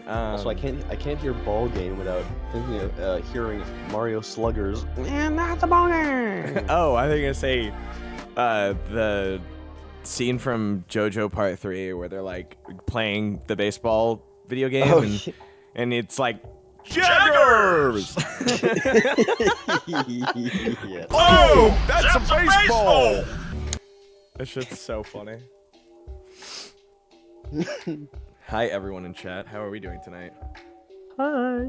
Also, I can't hear ball game without thinking of hearing Mario Sluggers. And that's a ball game. Oh, I think I say the scene from JoJo Part 3 where they're like playing the baseball video game and it's like Jaggers! Yes. Oh, that's a baseball! That shit's so funny. Hi, everyone in chat. How are we doing tonight? Hi.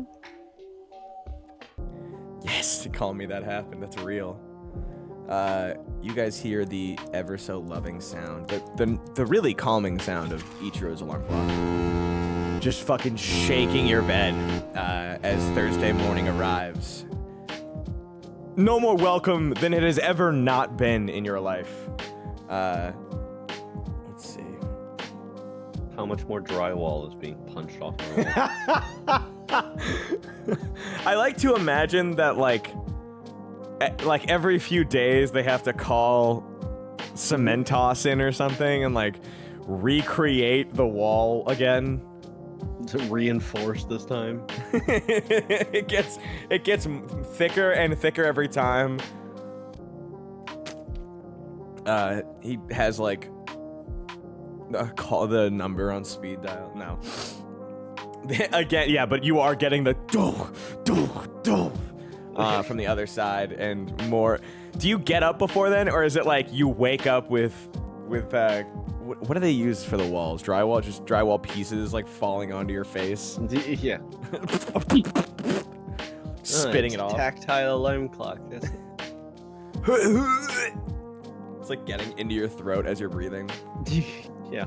Yes, call me that happened. That's real. You guys hear the ever so loving sound, the really calming sound of Ichiro's alarm clock. Just fucking shaking your bed as Thursday morning arrives. No more welcome than it has ever not been in your life. Let's see. How much more drywall is being punched off the wall? I like to imagine that like every few days they have to call Cementos in or something and like recreate the wall again. To reinforce this time. it gets thicker and thicker every time. He has like call the number on speed dial. No. Again, yeah, but you are getting the from the other side and more. Do you get up before then, or is it like you wake up with what do they use for the walls? Drywall, just drywall pieces like falling onto your face. Yeah. Spitting it off. Tactile alarm clock. That's It's like getting into your throat as you're breathing. Yeah.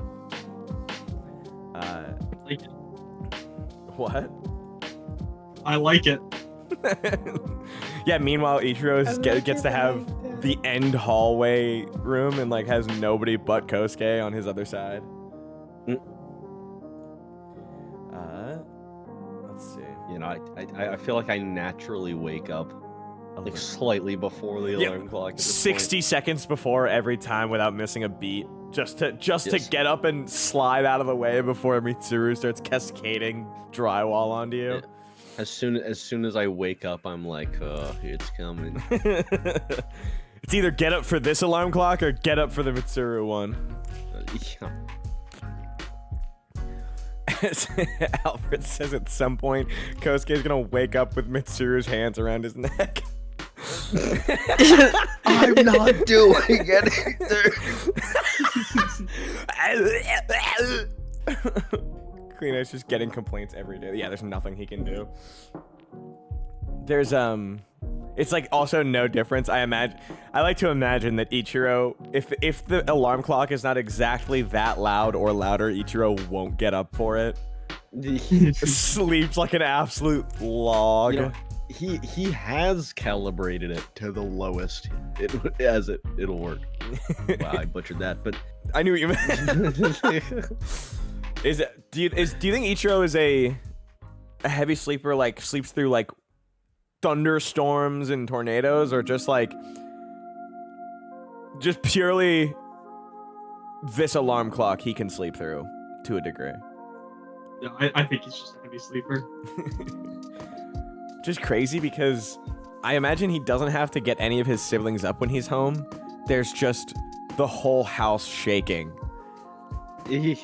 Like it. What? I like it. Yeah, meanwhile, Ichiro gets to have the end hallway room and like has nobody but Kosuke on his other side. Let's see. You know, I feel like I naturally wake up like slightly before the alarm clock. At this 60 point. seconds before every time without missing a beat. Just to get up and slide out of the way before Mitsuru starts cascading drywall onto you. Yeah. As soon as I wake up, I'm like, it's coming. It's either get up for this alarm clock or get up for the Mitsuru one. Yeah. Alfred says at some point, Kosuke's gonna wake up with Mitsuru's hands around his neck. I'm not doing anything. Kleenex just getting complaints every day. Yeah, there's nothing he can do. There's it's like also no difference. I like to imagine that Ichiro, if the alarm clock is not exactly that loud or louder, Ichiro won't get up for it. Sleeps like an absolute log. You know, he has calibrated it to the lowest it'll work. Wow, I butchered that, but I knew what you meant. Do you think Ichiro is a heavy sleeper, like sleeps through like thunderstorms and tornadoes, or just purely this alarm clock he can sleep through to a degree? Yeah, I think he's just a heavy sleeper. Just crazy because I imagine he doesn't have to get any of his siblings up when he's home. There's just the whole house shaking.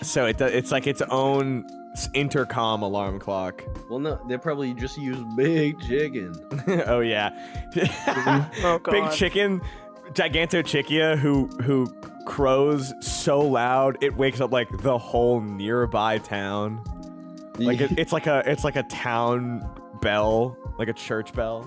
So it's like its own intercom alarm clock. Well, no, they probably just use Big Chicken. Oh yeah. Oh, God. Big Chicken, Gigantochikia, who crows so loud it wakes up like the whole nearby town. Like it's like a town bell, like a church bell.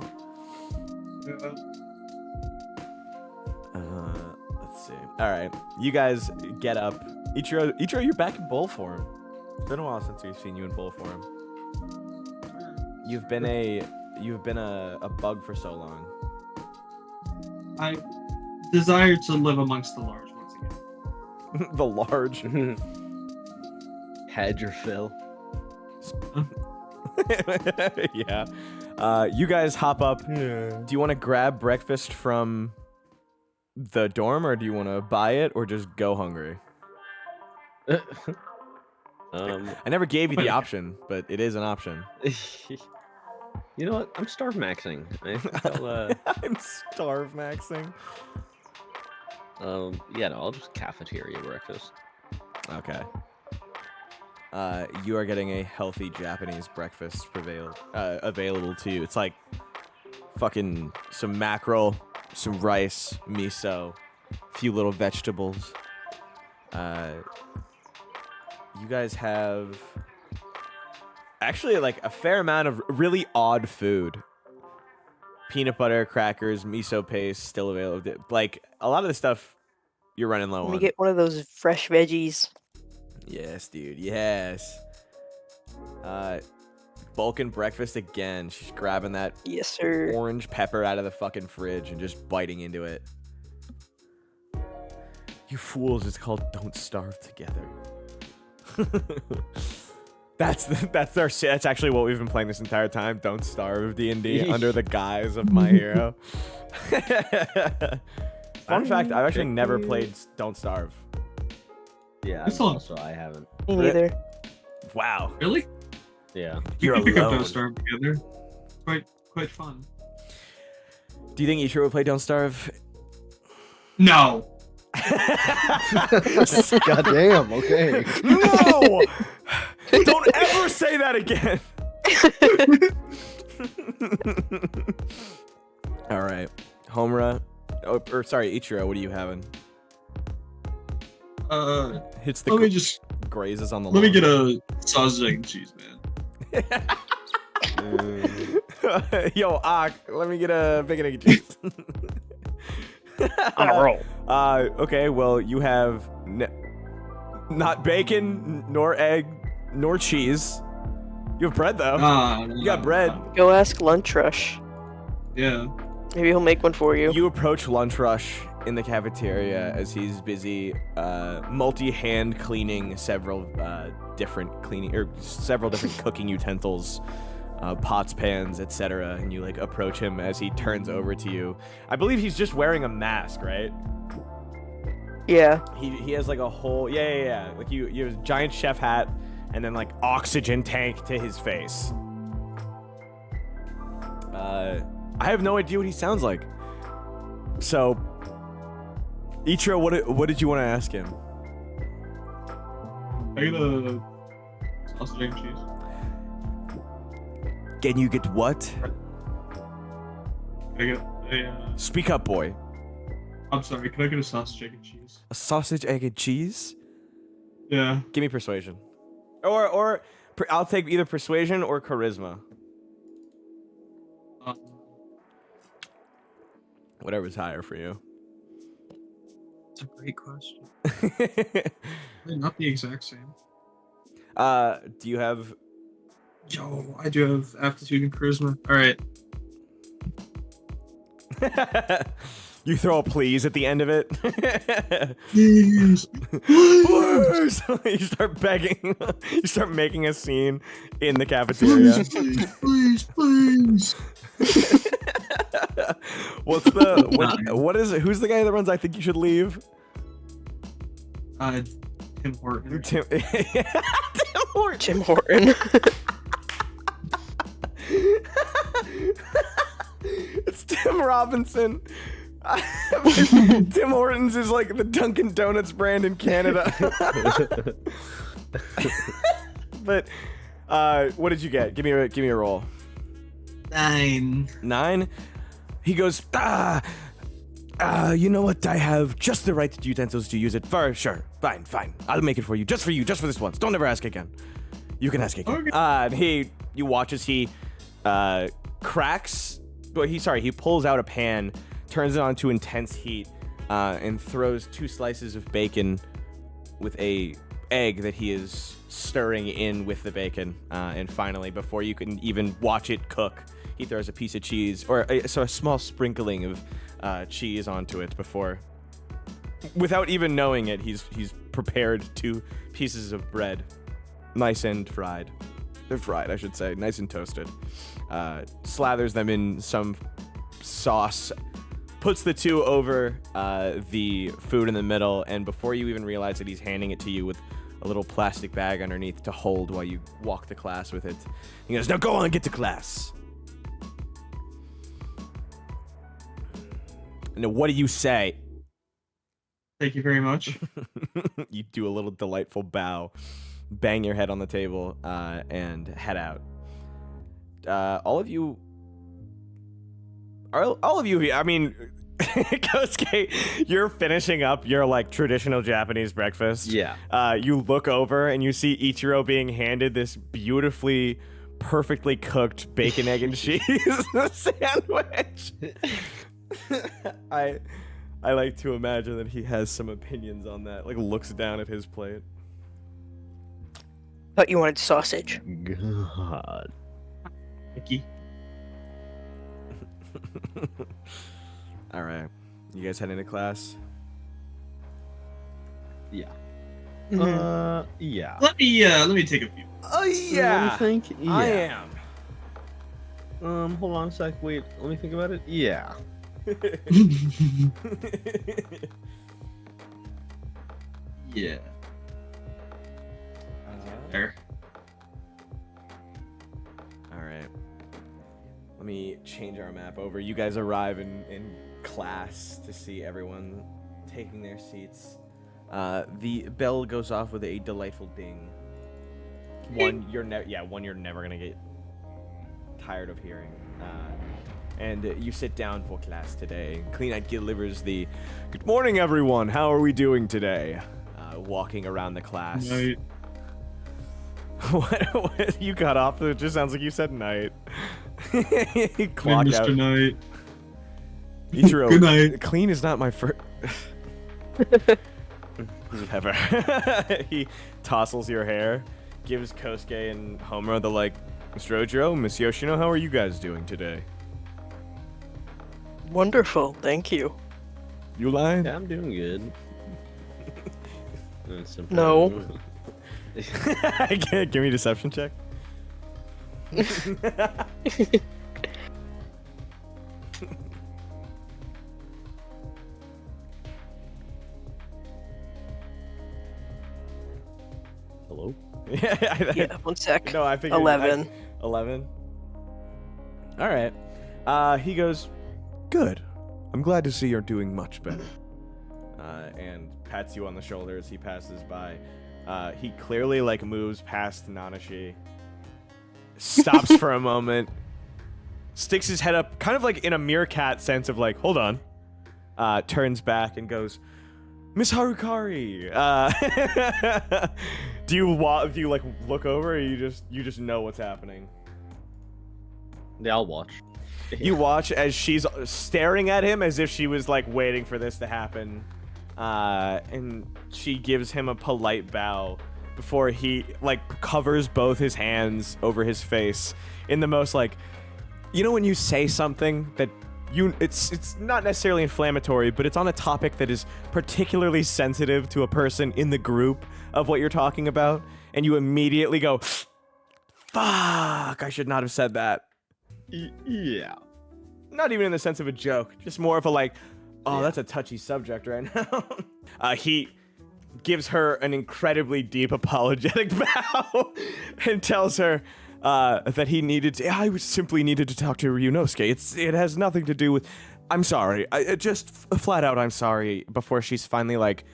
Let's see. All right, you guys get up. Ichiro, you're back in bull form. It's been a while since we've seen you in bull form. You've been a bug for so long. I desire to live amongst the large once again. The large. Had your fill. Yeah. You guys hop up. Yeah. Do you want to grab breakfast from the dorm, or do you want to buy it, or just go hungry? I never gave you the option, but it is an option. You know what? I'm starve maxing. I think I'll, I'm starve maxing. yeah, no, I'll just cafeteria breakfast. Okay. You are getting a healthy Japanese breakfast available to you. It's like fucking some mackerel, some rice, miso, a few little vegetables. You guys have actually like a fair amount of really odd food. Peanut butter, crackers, miso paste still available. Like a lot of the stuff you're running low Let on. me get one of those fresh veggies. Yes, dude. Yes. Bulking breakfast again. She's grabbing that Yes, sir. orange pepper out of the fucking fridge and just biting into it. You fools, it's called Don't Starve Together. That's actually what we've been playing this entire time. Don't Starve D&D under the guise of My Hero. Fun fact, I've actually never played Don't Starve. Yeah, It's all- I haven't. Me neither. Wow. Really? Yeah. You're You can pick up alone. Don't Starve together. Quite fun. Do you think Ichiro would play Don't Starve? No. God damn. Okay. No! Don't ever say that again. All right, Homura. Oh, or sorry, Ichiro. What are you having? Hits the Let me just grazes on the. let me lawn. get a sausage, egg, and cheese, man. Yo, let me get a bacon, egg, and cheese. On a roll. Okay, well, you have not bacon, nor egg, nor cheese. You have bread, though. You got bread. Go ask Lunch Rush. Yeah. Maybe he'll make one for you. You approach Lunch Rush in the cafeteria as he's busy multi-hand cleaning several different cooking utensils, pots, pans, etc. And you like approach him as he turns over to you. I believe he's just wearing a mask, right? Yeah. He has like a whole yeah. Like you have a giant chef hat and then like oxygen tank to his face. I have no idea what he sounds like. So, Ichiro, what did you want to ask him? I get a sausage, egg, and cheese. Can you get what? Can I get a, Speak up, boy. I'm sorry, can I get a sausage, egg, and cheese? A sausage, egg, and cheese? Yeah. Give me persuasion. I'll take either persuasion or charisma. Whatever's higher for you. That's a great question. Not the exact same. Do you have... Yo, I do have aptitude and charisma. Alright. You throw a please at the end of it. Please. Please! You start begging. You start making a scene in the cafeteria. Please. Who's the guy that runs I Think You Should Leave? Tim Horton. Tim Horton. Tim Horton. It's Tim Robinson. Tim Hortons is like the Dunkin' Donuts brand in Canada. But what did you get? Give me a roll. 9. 9. He goes, you know what? I have just the right utensils to use it. For sure. Fine. I'll make it for you. Just for this once. Don't ever ask again. You can ask again. Okay. You watch as he cracks. Well, he pulls out a pan, turns it on to intense heat, and throws 2 slices of bacon with a egg that he is stirring in with the bacon. And finally, before you can even watch it cook, he throws a piece of cheese, or a small sprinkling of cheese onto it before. Without even knowing it, he's prepared 2 pieces of bread, nice and fried. They're fried, I should say, nice and toasted. Slathers them in some sauce, puts the 2 over the food in the middle, and before you even realize it, he's handing it to you with a little plastic bag underneath to hold while you walk to class with it. He goes, "Now go on, get to class." Now, what do you say? Thank you very much. You do a little delightful bow, bang your head on the table, and head out. All of you, I mean, Kosuke, you're finishing up your like traditional Japanese breakfast. Yeah. You look over and you see Ichiro being handed this beautifully, perfectly cooked bacon, egg, and cheese sandwich. I like to imagine that he has some opinions on that. Like, looks down at his plate. Thought you wanted sausage. God. Icky. All right, you guys head into class. Yeah. Mhm. Yeah. Let me take a few. Oh Let me think. Yeah. I am. Hold on a sec. Wait. Let me think about it. Yeah. Yeah. There. All right. Let me change our map over. You guys arrive in class to see everyone taking their seats. The bell goes off with a delightful ding. One you're never gonna get tired of hearing. And you sit down for class today. Clean delivers the "Good morning, everyone. How are we doing today?" Walking around the class. Night. What you got off? It just sounds like you said night. Clock Clock out. Mr. Knight. Ichiro, Good night. Clean is not my first. Whatever. He tousles your hair, gives Kosuke and Homura the like, "Mr. Oijiro, Miss Yoshino, how are you guys doing today?" Wonderful, thank you. You lying? Yeah, I'm doing good. No. Give me a deception check. Hello? Yeah, one sec. No, I figured 11. 11. All right. He goes, "Good. I'm glad to see you're doing much better." And pats you on the shoulder as he passes by. He clearly like moves past Nanashi, stops for a moment, sticks his head up, kind of like in a meerkat sense of like, "Hold on," turns back and goes, "Miss Harukari." Do you like look over, or you just know what's happening? Yeah, I'll watch. You watch as she's staring at him as if she was like waiting for this to happen, and she gives him a polite bow before he like covers both his hands over his face in the most like, you know when you say something that it's not necessarily inflammatory, but it's on a topic that is particularly sensitive to a person in the group of what you're talking about, and you immediately go, "Fuck, I should not have said that." Yeah. Not even in the sense of a joke, just more of a like, "Oh, Yeah. that's a touchy subject right now." He gives her an incredibly deep apologetic bow and tells her that he needed to, I simply needed to talk to Ryunosuke. It has nothing to do with, I'm sorry. Just flat out, I'm sorry. Before she's finally like,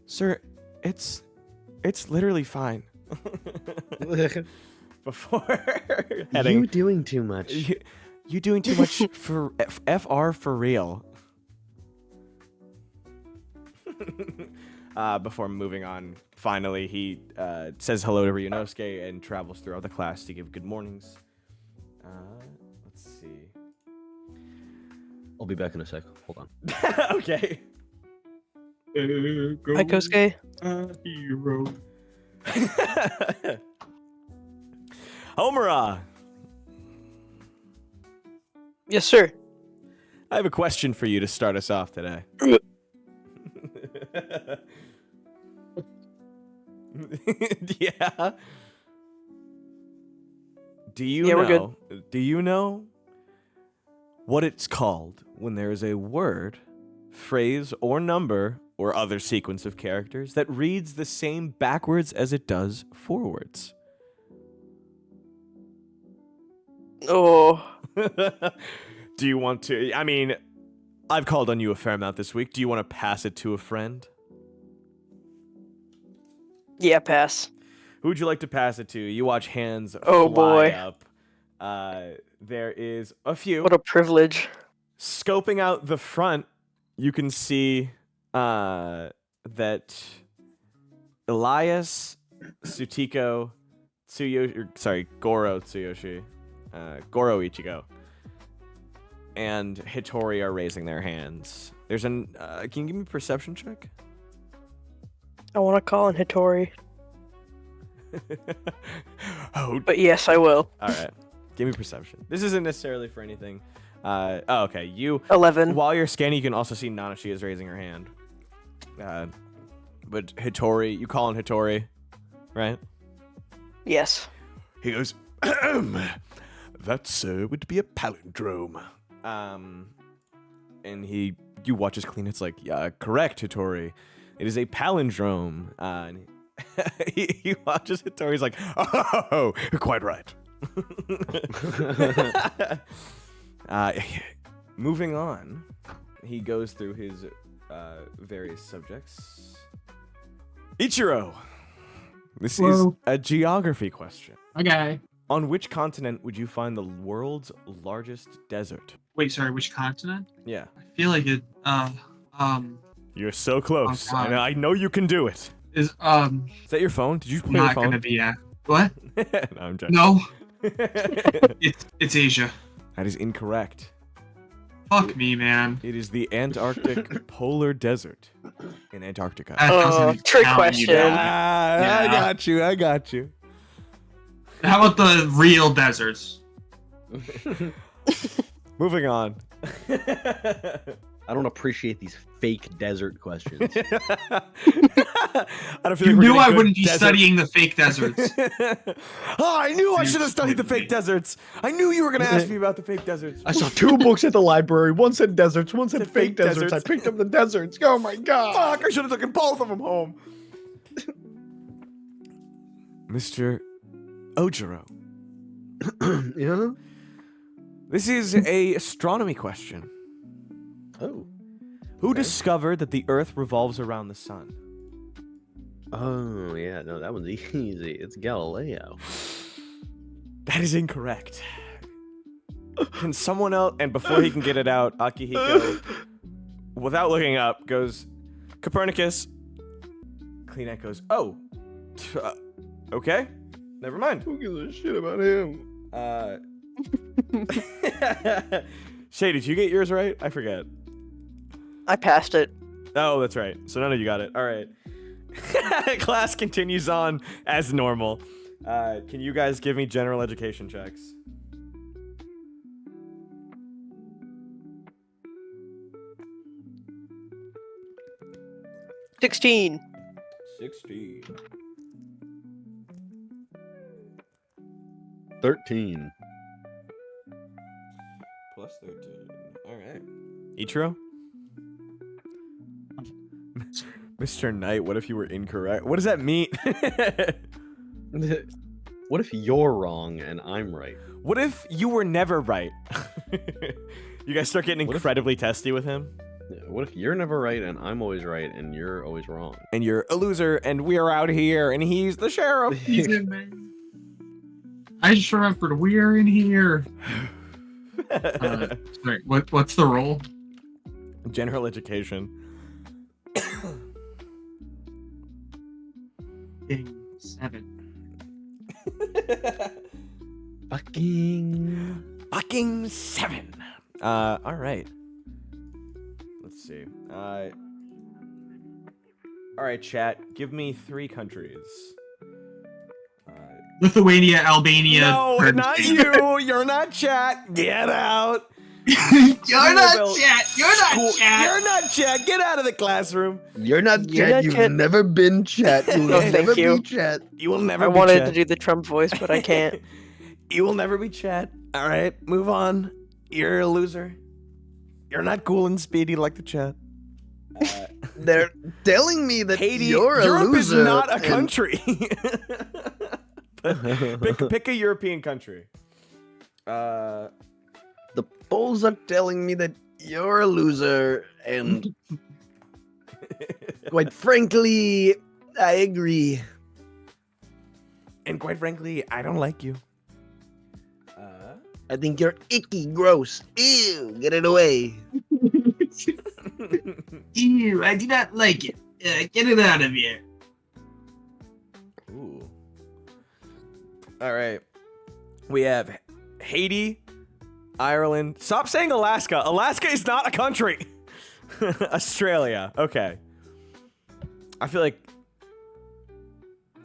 "Sir, it's literally fine." Before heading. You doing too much. You doing too much for FR for real. Before moving on, finally he says hello to Ryunosuke and travels throughout the class to give good mornings. Let's see. I'll be back in a sec. Hold on. Okay. Hi, Kosuke. Hero. Homura, Yes, sir. I have a question for you to start us off today. Yeah. Do you Yeah, we're know? Do you know what it's called when there is a word, phrase, or number or other sequence of characters that reads the same backwards as it does forwards? Oh, Do you want to? I mean, I've called on you a fair amount this week. Do you want to pass it to a friend? yeah, pass. Who would you like to pass it to? You watch hands Oh, fly boy. up. There is a few. What a privilege. Scoping out the front, you can see that Elias, Tsutiko, Goro Tsuyoshi, Goro Ichigo, and Hitori are raising their hands. There's an. Can you give me a perception check? I want to call in Hitori, Oh, but yes, I will. all right. Give me perception. This isn't necessarily for anything. Oh, okay. You 11. while you're scanning, you can also see Nanashi is raising her hand. But Hitori, you call in Hitori, right? Yes. He goes, that would be a palindrome. And you watch his clean. It's like, yeah, correct, Hitori. It is a palindrome. And he watches Hitori. He's like, oh, quite right. Moving on, he goes through his various subjects. Ichiro, this is Whoa. a geography question. Okay. On which continent would you find the world's largest desert? Wait, sorry, which continent? Yeah. I feel like it, You're so close. Oh, God. I know you can do it. is, Is that your phone? Did you play your not phone? gonna be, what? No, I'm joking. No, it's Asia. That is incorrect. Fuck me, man. It is the Antarctic polar desert in Antarctica. That doesn't trick count, question. you know. I got you. How about the real deserts? Moving on. I don't appreciate these fake desert questions. I don't feel You like we're knew getting I good wouldn't be desert- studying the fake deserts. Oh, I knew I You should have studied the stupid fake deserts. I knew you were going to ask me about the fake deserts. I saw 2 books at the library. One said deserts, one said Said fake fake deserts. I deserts. picked up the deserts. Oh my god. Fuck, I should have taken both of them home. Mr. Oijiro, Yeah? this is a astronomy question. Oh. Who Okay. discovered that the Earth revolves around the sun? Oh, yeah. No, that one's easy. It's Galileo. That is incorrect. Can someone else? And before he can get it out, Akihiko, without looking up, goes, Copernicus. Kleenex goes, oh, okay, never mind. Who gives a shit about him? Shaye, did you get yours right? I forget. I passed it. Oh, that's right. So none of you got it. All right. Class continues on as normal. Can you guys give me general education checks? $16. 16. 13. Plus 13. All right. Ichiro? Mr. Knight, what if you were incorrect? What does that mean? What if you're wrong and I'm right? What if you were never right? You guys start getting What if- incredibly testy with him? What if you're never right and I'm always right and you're always wrong? And you're a loser, and we're out here, and he's the sheriff. He's in there. I just remembered we're in here. Sorry, what's the role? General education. Ding, 7. Fucking 7. All right. Let's see. All right, chat. Give me 3 countries. Lithuania, Albania. No, Kurdistan. not you. You're not chat. Get out. You're not Well, chat. You're not Cool. chat. You're not chat. Get out of the classroom. You're not You're Chet. not You've Chet. never been Chet. You'll No, thank never you. be Chet. You will never I be wanted chat. to do the Trump voice, but I can't. You will never be chat. All right, move on. You're a loser. You're not cool and speedy like the chat. They're telling me that Haiti, you're a Europe loser. is not a and- country. pick a European country. The polls are telling me that you're a loser, and quite frankly, I agree. And quite frankly, I don't like you. I think you're icky, gross. Ew, get it away. Ew, I do not like it. Get it out of here. Ooh. All right. We have Haiti, Ireland. Stop saying Alaska. Alaska is not a country. Australia. Okay. I feel like...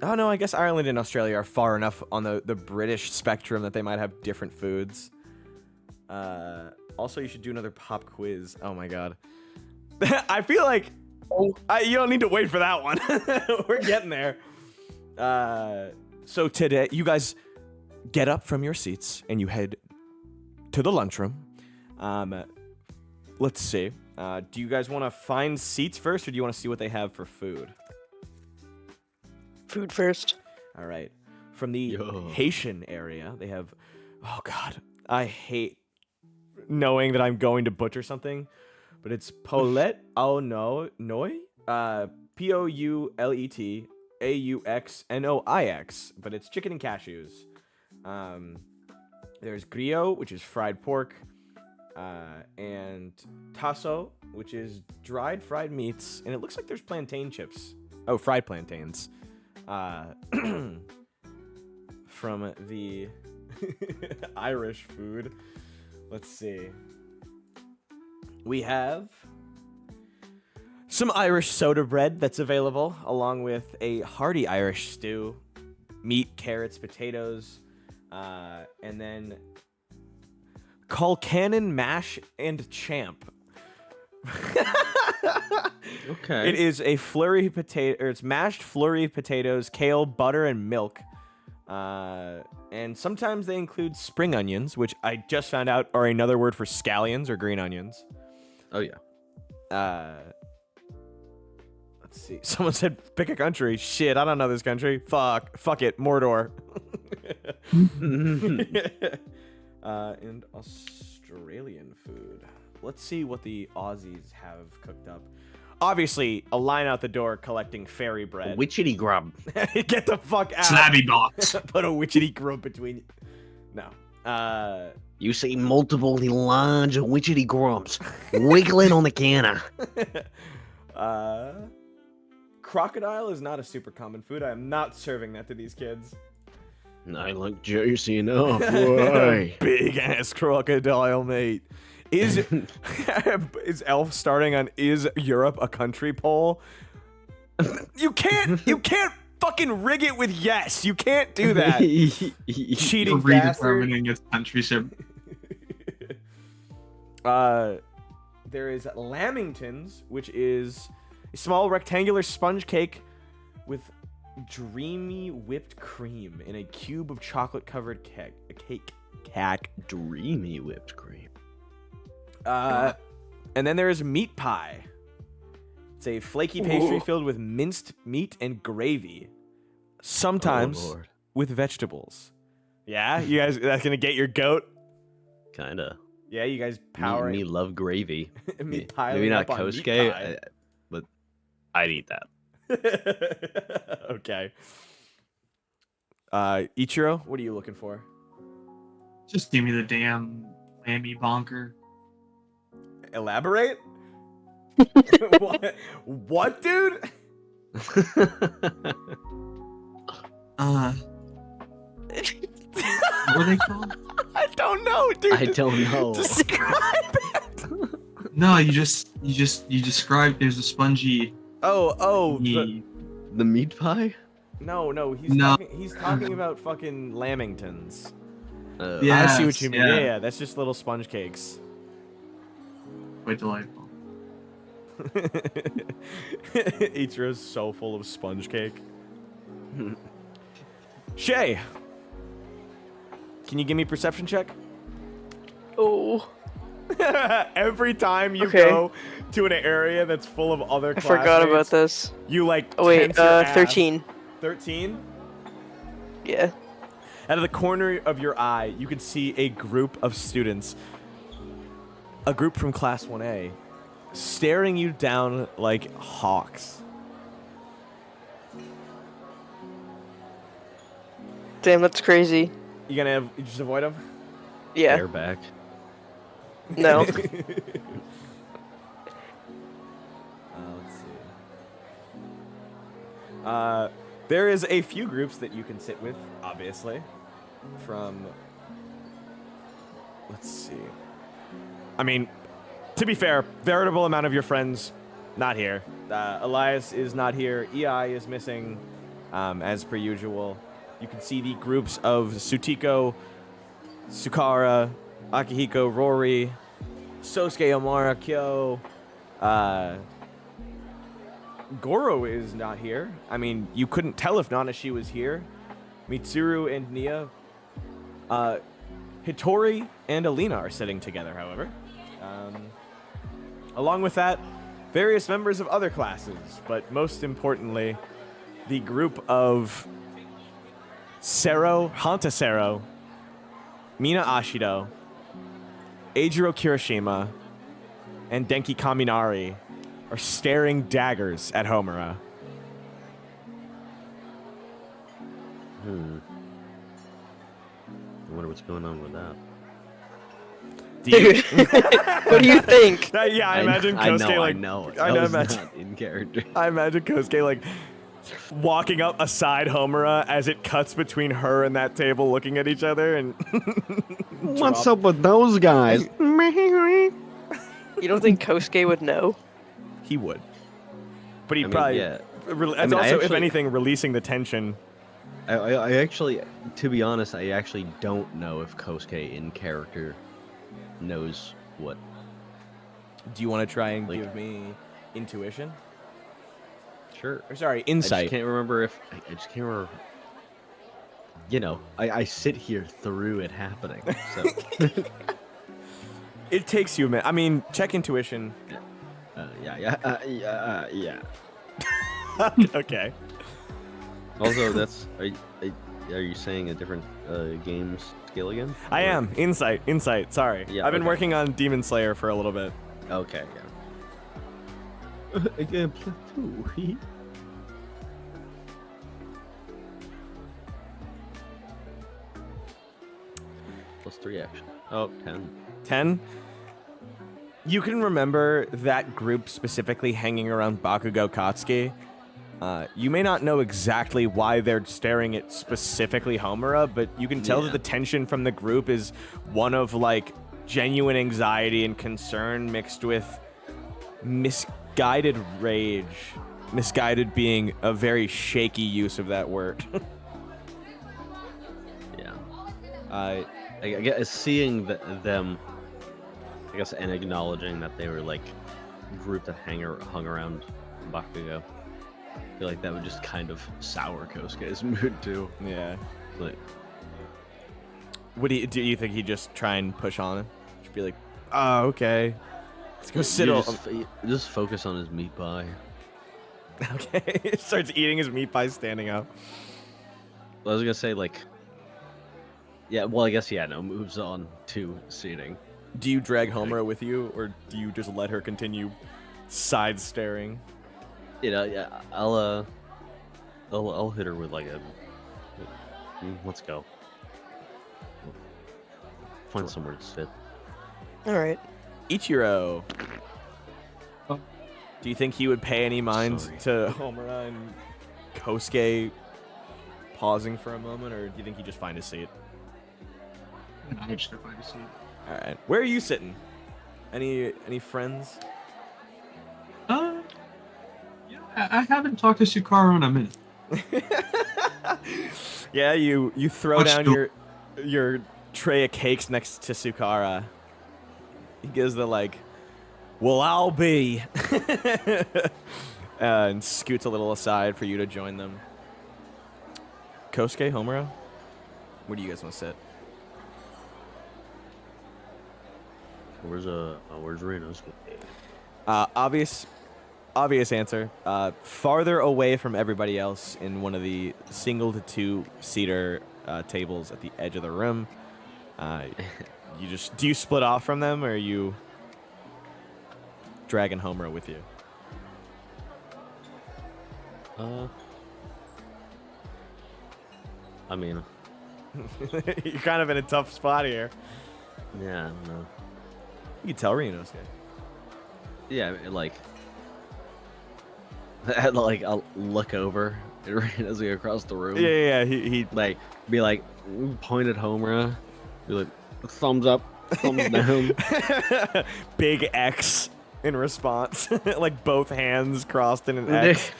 Oh, no, I guess Ireland and Australia are far enough on the British spectrum that they might have different foods. Also, you should do another pop quiz. Oh, my God. I feel like... you don't need to wait for that one. We're getting there. So today, you guys get up from your seats and you head to the lunchroom. Let's see. Do you guys want to find seats first, or do you want to see what they have for food? Food first. All right. From the Yo. Haitian area, they have... Oh, God. I hate knowing that I'm going to butcher something, but it's Poulet au Noi. Poulet Auxnoix, but it's chicken and cashews. There's griot, which is fried pork, and tasso, which is dried fried meats, and it looks like there's plantain chips. Oh, fried plantains. From the Irish food. Let's see. We have some Irish soda bread that's available, along with a hearty Irish stew, meat, carrots, potatoes, and then Colcannon mash and champ. Okay. It is a flurry potato, or it's mashed flurry potatoes, kale, butter, and milk. And sometimes they include spring onions, which I just found out are another word for scallions or green onions. Oh, yeah. Let's see. Someone said pick a country. Shit, I don't know this country. Fuck it. Mordor. And Australian food. Let's see what the Aussies have cooked up. Obviously, a line out the door collecting fairy bread. Witchetty grub. Get the fuck out. Slabby box. Put a witchetty grub between you. No. You see multiple large witchetty grubs wiggling on the counter. Crocodile is not a super common food. I am not serving that to these kids. I look juicy enough. Why? Big ass crocodile, mate. Is Elf starting on is Europe a country poll? You can't fucking rig it with yes. You can't do that. Cheating bastard. Redetermining its countryship. There is Lamingtons, which is a small rectangular sponge cake with dreamy whipped cream in a cube of chocolate-covered cake. Dreamy whipped cream. And then there is meat pie. It's a flaky pastry filled with minced meat and gravy, sometimes Oh, Lord. with vegetables. Yeah, you guys, that's gonna get your goat. Kinda. Yeah, you guys powering Me love gravy. me piling Maybe not up on meat Kosuke, pie. but I'd eat that. Okay. Ichiro, what are you looking for? Just give me the damn lammy bonker. Elaborate? What, dude? What are they called? I don't know, dude. I don't know. Describe it. No, you described. There's a spongy. Oh, meat. The meat pie? no, No. he's talking about fucking Lamingtons. Yeah. I see what you Yes, mean. yeah. Yeah, that's just little sponge cakes. Quite delightful. Ichiro's so full of sponge cake. Shaye, can you give me a perception check? Oh. Every time you Okay. go to an area that's full of other I forgot about classmates, this. you like Oh wait, tense your ass. 13. 13? Yeah. Out of the corner of your eye, you can see a group of students, a group from Class 1A, staring you down like hawks. Damn, that's crazy. You just avoid them? Yeah. They're back. No. Let's see. There is a few groups that you can sit with, obviously. Let's see. I mean, to be fair, veritable amount of your friends not here. Elias is not here. EI is missing, as per usual. You can see the groups of Sutiko, Sukara, Akihiko, Rory, Sosuke, Omara, Kyo. Goro is not here. I mean, you couldn't tell if Nanashi was here. Mitsuru and Nia. Hitori and Alina are sitting together, however. Along with that, various members of other classes, but most importantly, the group of Hanta Sero, Mina Ashido, Eijiro Kirishima, and Denki Kaminari are staring daggers at Homura. I wonder what's going on with that. Dude, what do you think? Yeah, I imagine Kosuke I like know. I That was imagine not in character. I imagine Kosuke like walking up aside Homura as it cuts between her and that table, looking at each other, and What's up with those guys? You don't think Kosuke would know? he would, but he'd I mean, probably. yeah. That's I also, if actually- anything, releasing the tension. I actually, to be honest, I actually don't know if Kosuke in character knows what. Do you want to try and Like- give me intuition? Sure. Or sorry, I insight. just can't remember if I just can't remember. You know, I sit here through it happening. So It takes you a minute. I mean, check intuition. yeah. Okay. Also, that's are you saying a different games skill again? I Or- am. Insight. Sorry. Yeah, I've been okay. working on Demon Slayer for a little bit. Okay, yeah. Again, +2. +3 action. Oh, 10. 10. You can remember that group specifically hanging around Bakugo Katsuki. You may not know exactly why they're staring at specifically Homura, but you can tell that Yeah. the tension from the group is one of like genuine anxiety and concern mixed with misguided rage. Misguided being a very shaky use of that word. Yeah. I guess seeing them, I guess, and acknowledging that they were like group that hung around Bakugo. I feel like that would just kind of sour Kosuke's mood too. Yeah. Like, Do you think he'd just try and push on him? Just be like, oh, okay. Let's go sit you on. just focus on his meat pie. Okay. Starts eating his meat pie standing up. I was gonna say like, yeah. Well, I guess no. Moves on to seating. Do you drag Homura with you, or do you just let her continue side staring? You know, yeah. I'll hit her with like a. Let's go. Find somewhere to sit. Alright. Ichiro. Oh. Do you think he would pay any mind Sorry. to Homura and Kosuke pausing for a moment, or do you think he'd just find a seat? I'm just gonna find a seat. All right. Where are you sitting? Any friends? I haven't talked to Sukara in a minute. Yeah, you throw Watch down the- your tray of cakes next to Sukara. He gives the like, well, I'll be, and scoots a little aside for you to join them. Kosuke, Homura, where do you guys want to sit? Where's Ryunosuke? Obvious answer. Farther away from everybody else in one of the single to two seater tables at the edge of the room. Do you split off from them, or are you dragging Homura with you? I mean, You're kind of in a tough spot here. yeah, I don't know. You can tell Ryunosuke. Yeah, like, I'll look over at Ryunosuke across the room. Yeah. He Like, be like, point at Homura, be like, thumbs up, thumbs down. big X in response, like both hands crossed in an X.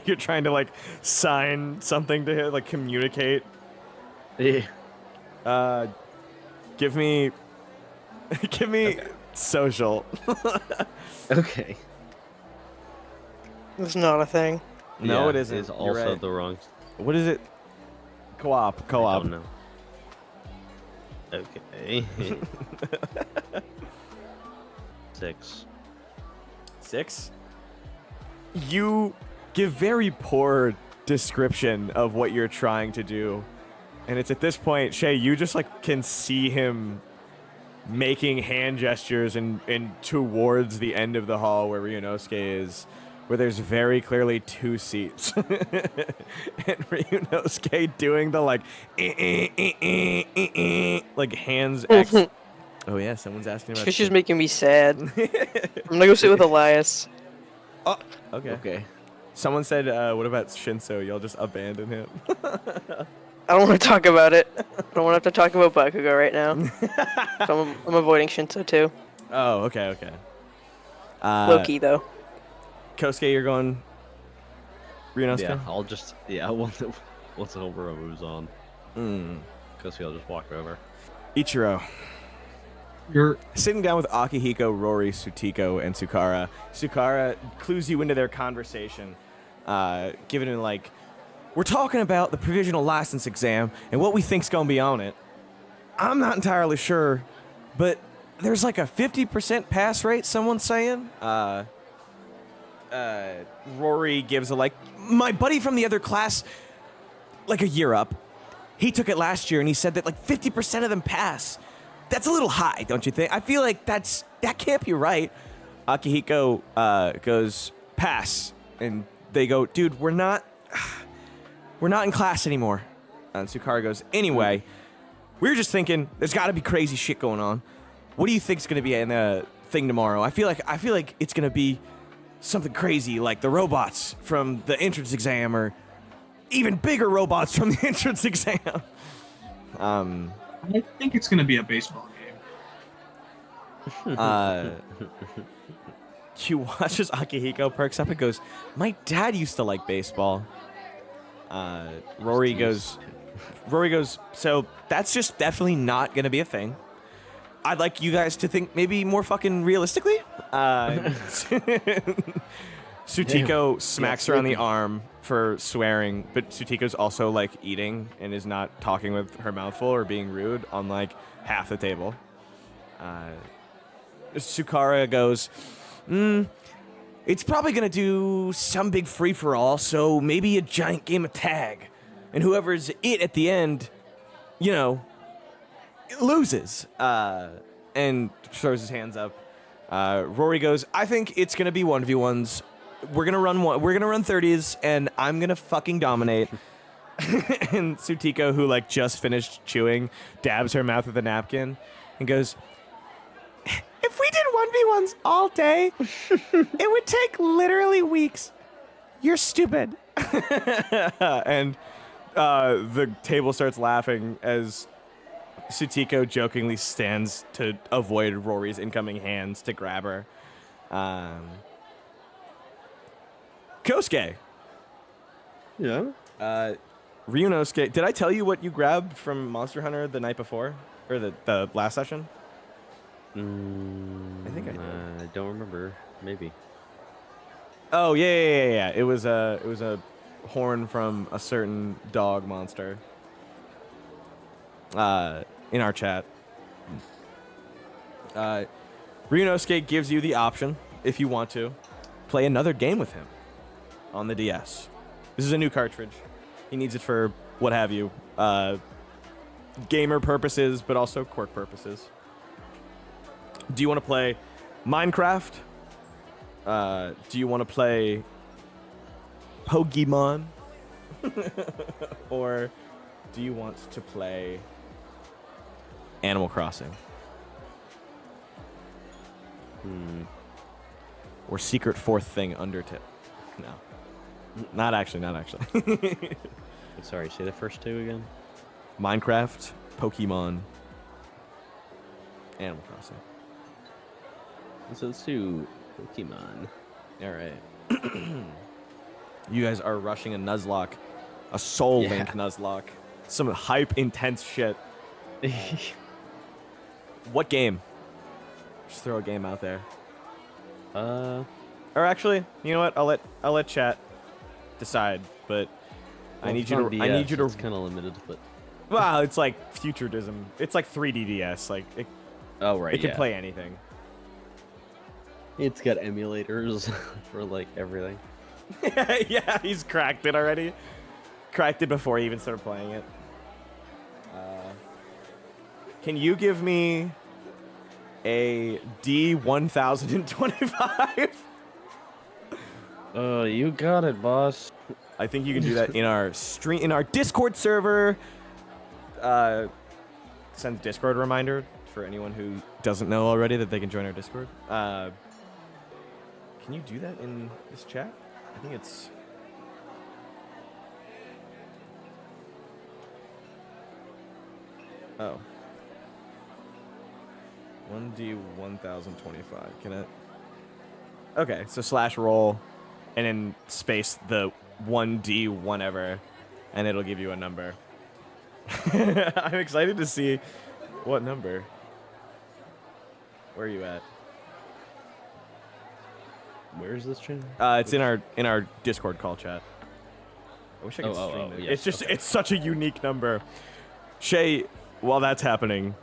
You're trying to like sign something to him, like communicate. Yeah. Give me Okay. social. Okay. It's not a thing. No, Yeah, it isn't. It's You're also right. the wrong. What is it? Co-op. I don't know. Okay. 6. 6. You give very poor description of what you're trying to do, and it's at this point, Shaye, you just like can see him making hand gestures and towards the end of the hall where Ryunosuke is, where there's very clearly 2 seats, and Ryunosuke doing the like like hands X. Oh yeah, someone's asking about. She's just making me sad. I'm gonna go sit with Elias. Oh, okay. Okay. Someone said, what about Shinso? Y'all just abandon him. I don't want to talk about it. I don't want to have to talk about Bakugo right now. So I'm avoiding Shinso too. Oh, okay. Low key though. Kosuke, you're going Ryunosuke? Yeah, I'll just once Homura moves on, because I'll just walk over. Ichiro. You're Sitting down with Akihiko, Rory, Sutiko, and Sukara. Sukara clues you into their conversation, giving it like, we're talking about the provisional license exam and what we think's gonna be on it. I'm not entirely sure, but there's like a 50% pass rate, someone's saying. Rory gives a like, my buddy from the other class, like a year up, he took it last year and he said that like 50% of them pass. That's a little high, don't you think? I feel like that can't be right. Akihiko goes, pass. And they go, dude, we're not in class anymore. And Sukara goes, anyway, we were just thinking there's got to be crazy shit going on. What do you think's going to be in the thing tomorrow? I feel like it's going to be something crazy like the robots from the entrance exam, or even bigger robots from the entrance exam. I think it's gonna be a baseball game. You watch as Akihiko perks up and goes, my dad used to like baseball. Rory goes, so that's just definitely not going to be a thing. I'd like you guys to think maybe more fucking realistically. Sutiko smacks her on the arm for swearing, but Sutiko's also like eating and is not talking with her mouth full or being rude on like half the table. Sukara goes, it's probably going to do some big free-for-all, so maybe a giant game of tag. And whoever's it at the end, you know, loses. And throws his hands up. Rory goes, I think it's going to be 1v1s. We're going to run 30s, and I'm going to fucking dominate. And Sutiko, who like just finished chewing, dabs her mouth with a napkin and goes, if we did 1v1s all day, it would take literally weeks. You're stupid. And the table starts laughing as Sutiko jokingly stands to avoid Rory's incoming hands to grab her. Kosuke. Yeah. Ryunosuke. Did I tell you what you grabbed from Monster Hunter the night before? Or the last session? I think I did. I don't remember. Maybe. Oh yeah. It was a horn from a certain dog monster. In our chat. Ryunosuke gives you the option, if you want to, play another game with him on the DS. This is a new cartridge. He needs it for what have you, gamer purposes, but also quirk purposes. Do you want to play Minecraft? Do you want to play Pokemon? Or do you want to play Animal Crossing? Or Secret Fourth Thing Undertale? No. Not actually. Sorry, say the first two again. Minecraft, Pokemon, Animal Crossing. So let's do Pokemon. All right. You guys are rushing a Nuzlocke, a Soul Link Nuzlocke. Some hype, intense shit. What game? Just throw a game out there. Or actually, you know what? I'll let chat decide. But I need you to. It's kind of limited, but. Wow, it's like futurism. It's like 3D DS. Like it. Oh right. It can play anything. It's got emulators for like everything. Yeah, he's cracked it already. Cracked it before he even started playing it. Can you give me a D1025? You got it, boss. I think you can do that in our Discord server. Send Discord reminder for anyone who doesn't know already that they can join our Discord. Can you do that in this chat? I think it's... Oh. 1D1025. Can it... Okay, so /roll and then space the 1D whatever, and it'll give you a number. I'm excited to see what number. Where are you at? Where is this channel? It's in our Discord call chat. I wish I could stream it. Yes, It's just it's such a unique number. Shaye, while that's happening,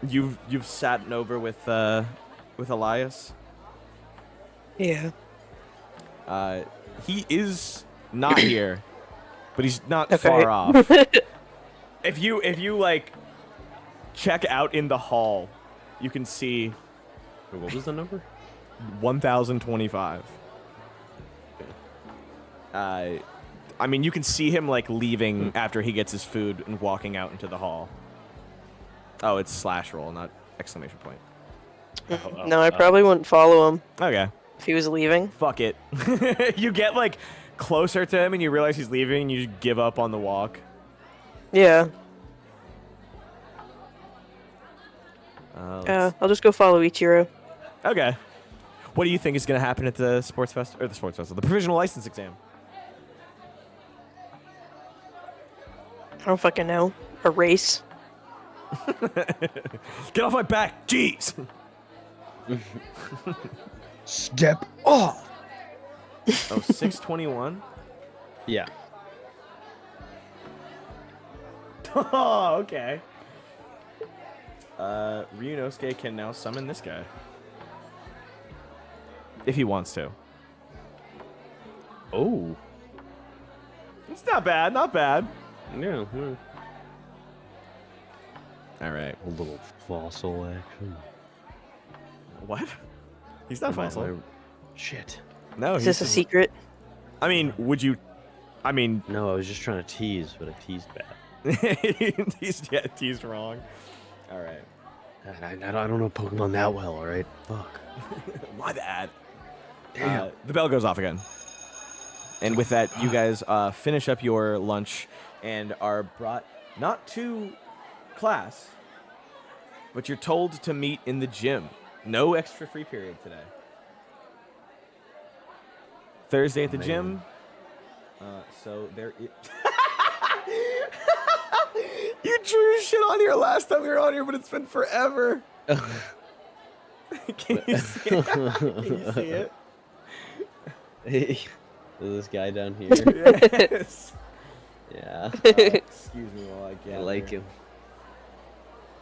you've sat over with Elias. Yeah. He is not here, but he's not far off. If you like check out in the hall, you can see. What was the number? 1025. I mean, you can see him like leaving after he gets his food and walking out into the hall. Oh, it's /roll, not exclamation point. No, I probably wouldn't follow him Okay. if he was leaving. Fuck it. You get like closer to him and you realize he's leaving and you just give up on the walk. Yeah. Let's- I'll just go follow Ichiro. Okay. What do you think is going to happen at the the provisional license exam? I don't fucking know. A race. Get off my back, jeez. Step off. Oh, 621? Yeah. Oh, okay. Ryunosuke can now summon this guy. If he wants to. Oh. It's not bad, not bad. Yeah. All right. A little fossil action. What? He's not fossil. Shit. No, Is this a secret? I mean, would you... I mean... No, I was just trying to tease, but I teased bad. teased wrong. All right. I don't know Pokemon that well, all right? Fuck. My bad. Damn. The bell goes off again. And with that, you guys finish up your lunch and are brought not to class, but you're told to meet in the gym. No extra free period today. Thursday at the gym. So there is... You drew shit on here last time we were on here, but it's been forever. Can you see it? Can you see it? Hey, this guy down here. Yes. Yeah. Excuse me while I get I like him.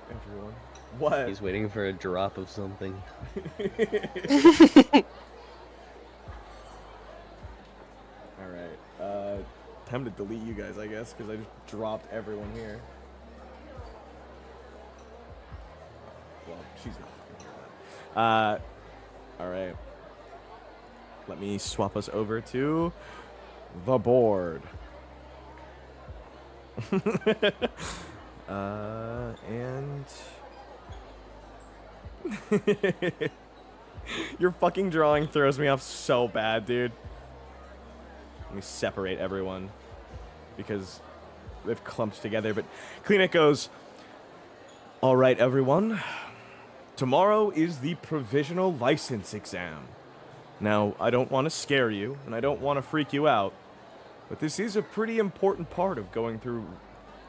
everyone. What? He's waiting for a drop of something. Alright, time to delete you guys, I guess, because I just dropped everyone here. Well, she's not fucking here then. Alright. Let me swap us over to the board. And... Your fucking drawing throws me off so bad, dude. Let me separate everyone because they've clumped together. But Kleenex goes, all right, everyone. Tomorrow is the provisional license exam. Now, I don't want to scare you, and I don't want to freak you out, but this is a pretty important part of going through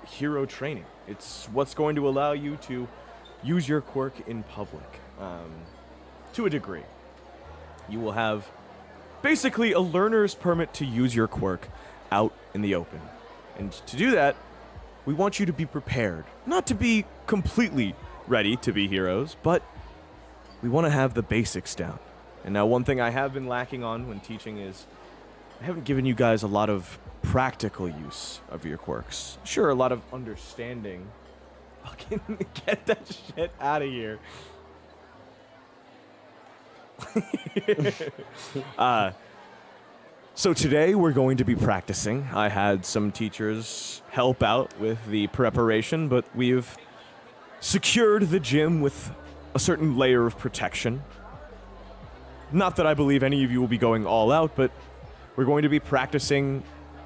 hero training. It's what's going to allow you to use your quirk in public, to a degree. You will have basically a learner's permit to use your quirk out in the open. And to do that, we want you to be prepared. Not to be completely ready to be heroes, but we want to have the basics down. And now one thing I have been lacking on when teaching is I haven't given you guys a lot of practical use of your quirks. Sure, a lot of understanding. Fucking get that shit out of here. So today we're going to be practicing. I had some teachers help out with the preparation, but we've secured the gym with a certain layer of protection. Not that I believe any of you will be going all out, but we're going to be practicing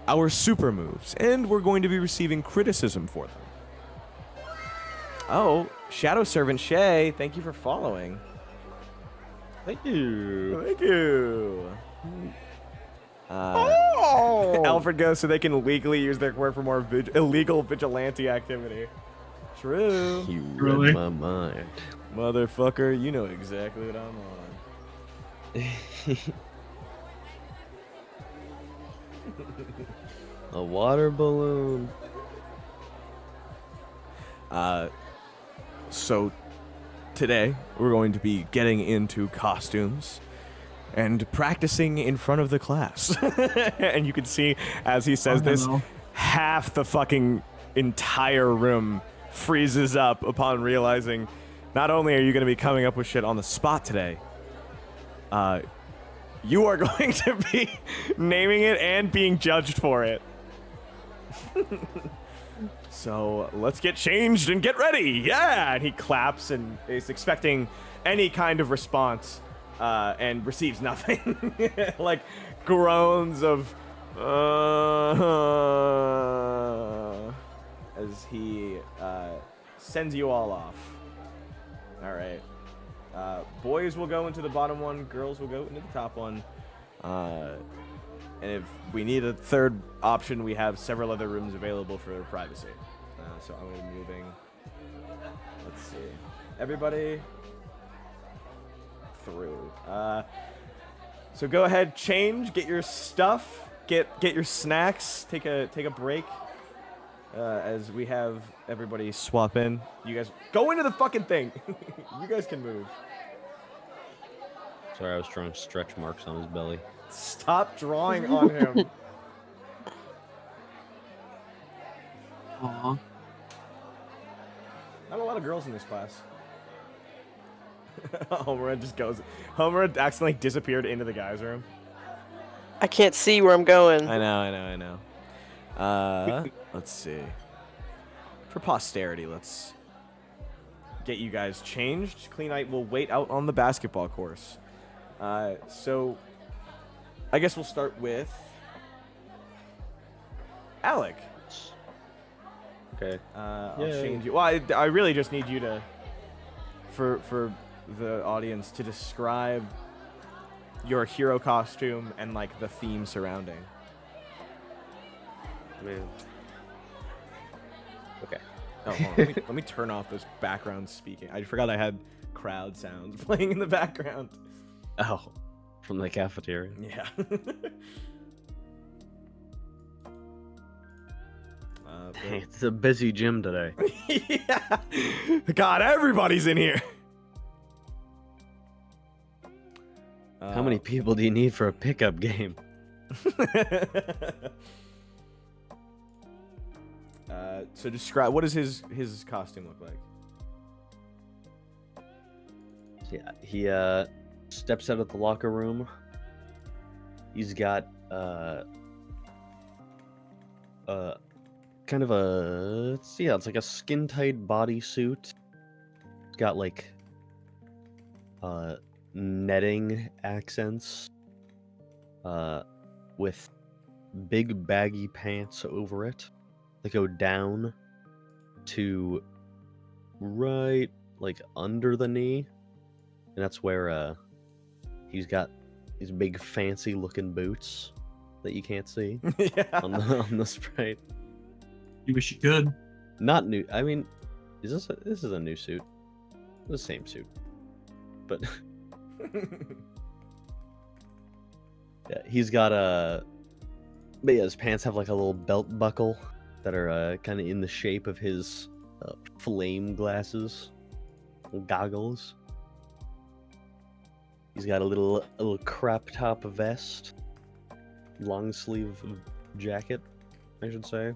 our super moves, and we're going to be receiving criticism for them. Oh, Shadow Servant Shaye, thank you for following. Thank you. Thank you. Alfred goes so they can legally use their quirk for more illegal vigilante activity. True. You Really? read my mind. Motherfucker, you know exactly what I'm on. A water balloon. So today we're going to be getting into costumes and practicing in front of the class. And you can see as he says this, half the fucking entire room freezes up upon realizing not only are you going to be coming up with shit on the spot today, you are going to be naming it and being judged for it. So let's get changed and get ready. Yeah, and he claps and is expecting any kind of response and receives nothing. Like groans of as he sends you all off. All right. Boys will go into the bottom one, girls will go into the top one. And if we need a third option, we have several other rooms available for privacy. So I'm going to be moving. Let's see. Everybody through. So go ahead, change, get your stuff, get your snacks, take a break. As we have everybody swap in. You guys go into the fucking thing. You guys can move. Sorry, I was drawing stretch marks on his belly. Stop drawing on him. Aw. Not a lot of girls in this class. Homura just goes. Homura accidentally disappeared into the guys' room. I can't see where I'm going. I know. Let's see. For posterity, let's get you guys changed. Cleanite will wait out on the basketball course. So I guess we'll start with Aliyk. Okay. I'll Yay. change you. Well, I really just need you to, for the audience, to describe your hero costume and like the theme surrounding. Man. Okay. Oh, hold on. Let me turn off those background speaking. I forgot I had crowd sounds playing in the background. Oh, from the cafeteria. Yeah. Dang, it's a busy gym today. Yeah. God, everybody's in here. How many people do you need for a pickup game? So describe, what does his costume look like? Yeah, he steps out of the locker room. He's got kind of a it's like a skin tight bodysuit. It's got like netting accents with big baggy pants over it. They go down to right like under the knee, and that's where he's got these big fancy looking boots that you can't see Yeah. on the sprite. You wish you could. Not new. I mean, this is a new suit. The same suit, but yeah, he's got but yeah, his pants have like a little belt buckle that are kind of in the shape of his flame glasses, goggles. He's got a little crop top vest, long sleeve jacket, I should say.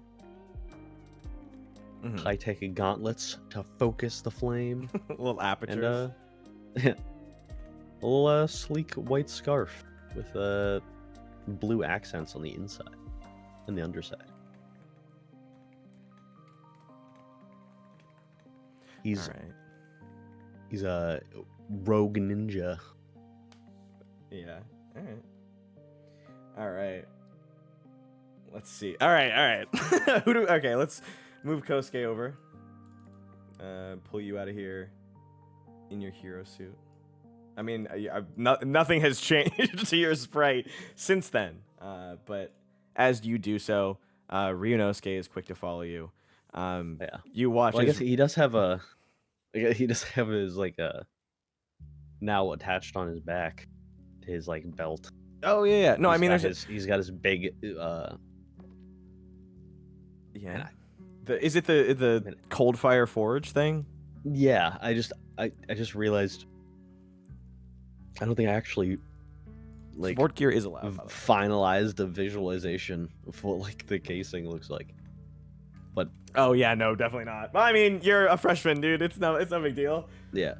Mhm. High tech gauntlets to focus the flame, Little apertures. and a little sleek white scarf with blue accents on the inside and the underside. He's All right. he's a rogue ninja. Yeah. All right. All right. Let's see. All right. Okay, let's move Kosuke over. Pull you out of here in your hero suit. I mean, nothing has changed to your sprite since then. But as you do so, Ryunosuke is quick to follow you. Yeah. You watch. Well, I as- guess he does have his like now attached on his back to his like belt. Oh yeah. No, I mean, he's got his big yeah. Is it the Cold Fire Forge thing? yeah. I just realized I don't think I actually like Sport gear is allowed. by the way. finalized a visualization of what like the casing looks like. But Oh yeah, no, definitely not. I mean, you're a freshman, dude. It's no big deal. yeah.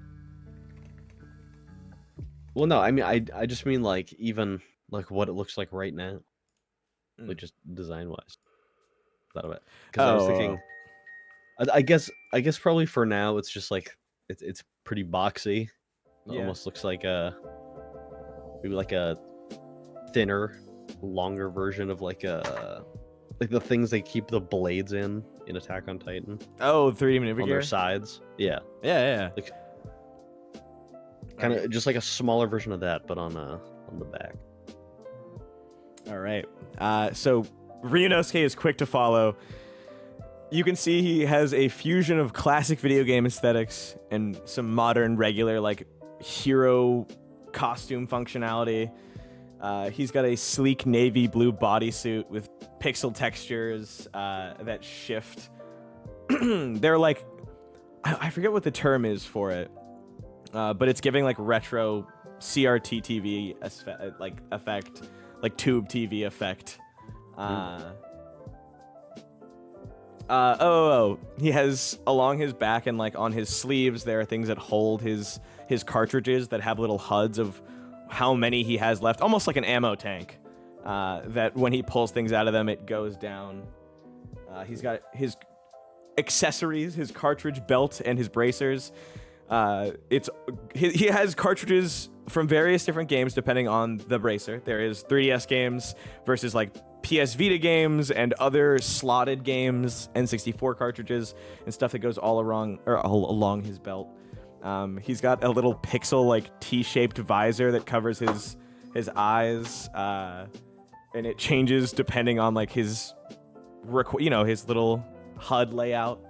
Well, no, I mean I just mean like even like what it looks like right now, like just design wise. Thought of it because I was thinking. I guess probably for now it's just like it's pretty boxy. It Yeah. almost looks like maybe like a thinner, longer version of like the things they keep the blades in Attack on Titan Oh, 3D maneuver on gear. their sides. Yeah, Yeah. like kind of just like a smaller version of that, but on the back. All right. So Ryunosuke is quick to follow. You can see he has a fusion of classic video game aesthetics and some modern, regular, like, hero costume functionality. He's got a sleek navy blue bodysuit with pixel textures that shift. They're like, I forget what the term is for it, but it's giving like retro CRT TV effect, like tube TV effect. He has along his back and like on his sleeves there are things that hold his cartridges that have little HUDs of how many he has left, almost like an ammo tank. That when he pulls things out of them, it goes down. He's got his accessories, his cartridge belt, and his bracers. He has cartridges from various different games depending on the bracer. There is 3DS games versus like PS Vita games and other slotted games, N64 cartridges and stuff that goes all along his belt. He's got a little pixel like T-shaped visor that covers his eyes, and it changes depending on like his little HUD layout.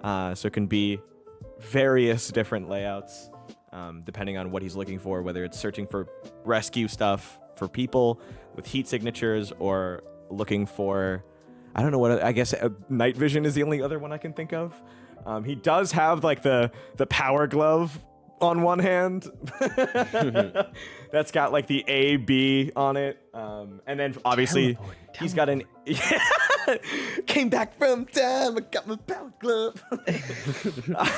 So it can be various different layouts depending on what he's looking for, whether it's searching for rescue stuff for people with heat signatures or looking for I don't know what, I guess night vision is the only other one I can think of. He does have like the power glove on one hand. That's got like the A, B on it. And then obviously he's got an, came back from time, I got my power glove.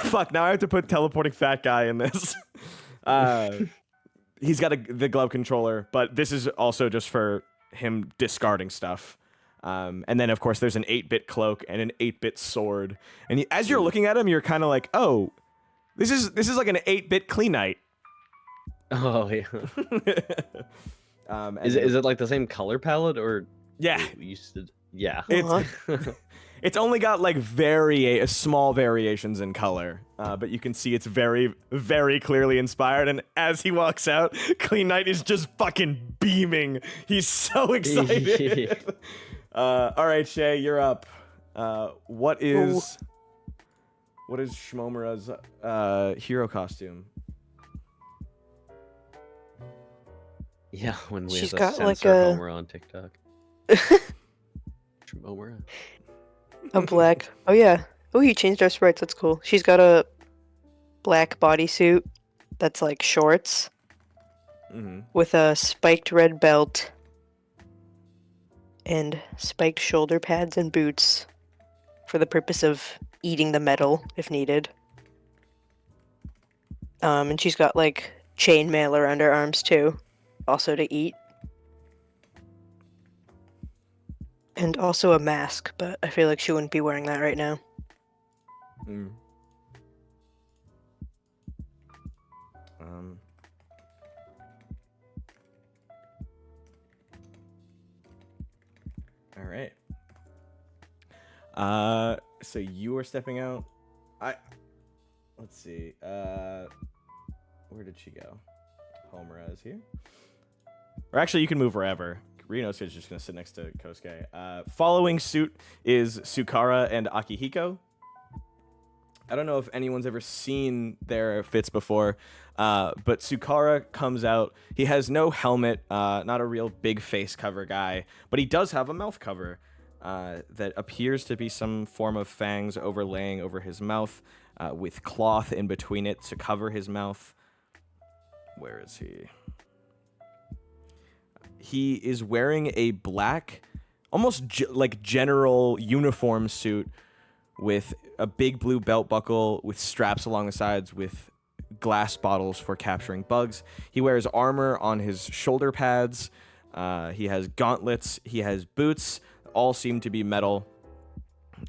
Fuck, now I have to put teleporting fat guy in this. He's got the glove controller, but this is also just for him discarding stuff. And then of course there's an 8-bit cloak and an 8-bit sword. And as you're looking at him, you're kind of like, oh, this is like an 8-bit clean night. Oh yeah. Is it like the same color palette or? Yeah. Yeah. It's only got like small variations in color, but you can see it's very, very clearly inspired. And as he walks out, Clean Knight is just fucking beaming. He's so excited. All right, Shaye, you're up. What is Shmomura's hero costume? Yeah, when we She's have to got, like, censor a- Homura on TikTok. Homura. A black. Oh yeah. Oh, he changed our sprites. That's cool. She's got a black bodysuit that's like shorts with a spiked red belt and spiked shoulder pads and boots for the purpose of eating the metal if needed. And she's got like chainmail around her arms too, also to eat. And also a mask, but I feel like she wouldn't be wearing that right now. All right. So you are stepping out. Let's see. Where did she go? Homura is here. Or actually, you can move wherever. Reno's is just going to sit next to Kosuke. Following suit is Sukara and Akihiko. I don't know if anyone's ever seen their fits before, but Sukara comes out. He has no helmet, not a real big face cover guy, but he does have a mouth cover that appears to be some form of fangs overlaying over his mouth with cloth in between it to cover his mouth. Where is he? He is wearing a black, almost like general uniform suit with a big blue belt buckle with straps along the sides with glass bottles for capturing bugs. He wears armor on his shoulder pads. He has gauntlets. He has boots. All seem to be metal.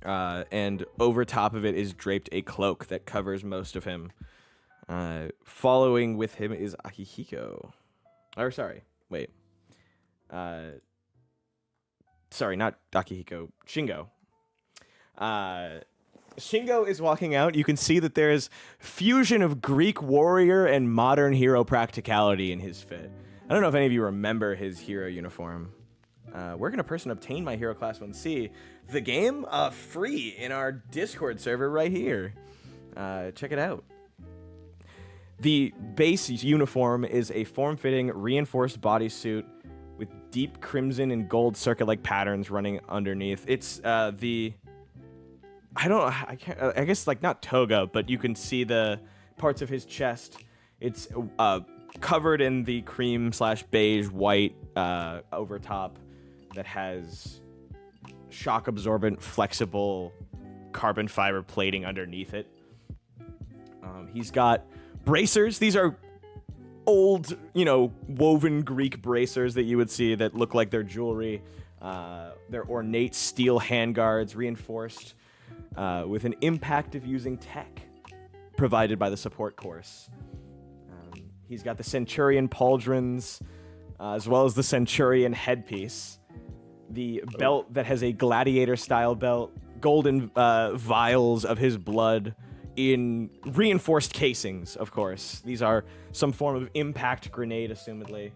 And over top of it is draped a cloak that covers most of him. Following with him is Akihiko. Or sorry, wait. Sorry, not Akihiko. Shingo. Shingo is walking out. You can see that there's fusion of Greek warrior and modern hero practicality in his fit. I don't know if any of you remember his hero uniform. Where can a person obtain my hero class 1C? The game? Free in our Discord server right here. Check it out. The base uniform is a form-fitting reinforced bodysuit with deep crimson and gold circuit-like patterns running underneath. It's I guess like not toga, but you can see the parts of his chest. It's covered in the cream/beige white over top that has shock absorbent flexible carbon fiber plating underneath it. He's got bracers. These are old, woven Greek bracers that you would see that look like they're jewelry. They're ornate steel handguards reinforced with an impact of using tech provided by the support course. He's got the Centurion pauldrons as well as the Centurion headpiece. The belt that has a gladiator-style belt, golden vials of his blood in reinforced casings, of course. These are some form of impact grenade, assumedly.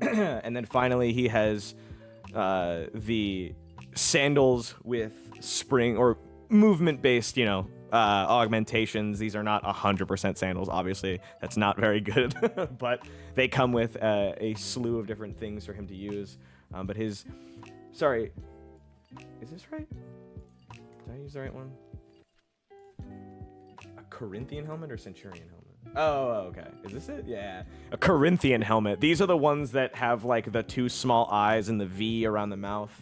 And then finally, he has the sandals with spring or movement-based, augmentations. These are not 100% sandals, obviously. That's not very good. But they come with a slew of different things for him to use. Is this right? Did I use the right one? A Corinthian helmet or Centurion helmet? Oh, okay. Is this it? Yeah. A Corinthian helmet. These are the ones that have like the two small eyes and the V around the mouth.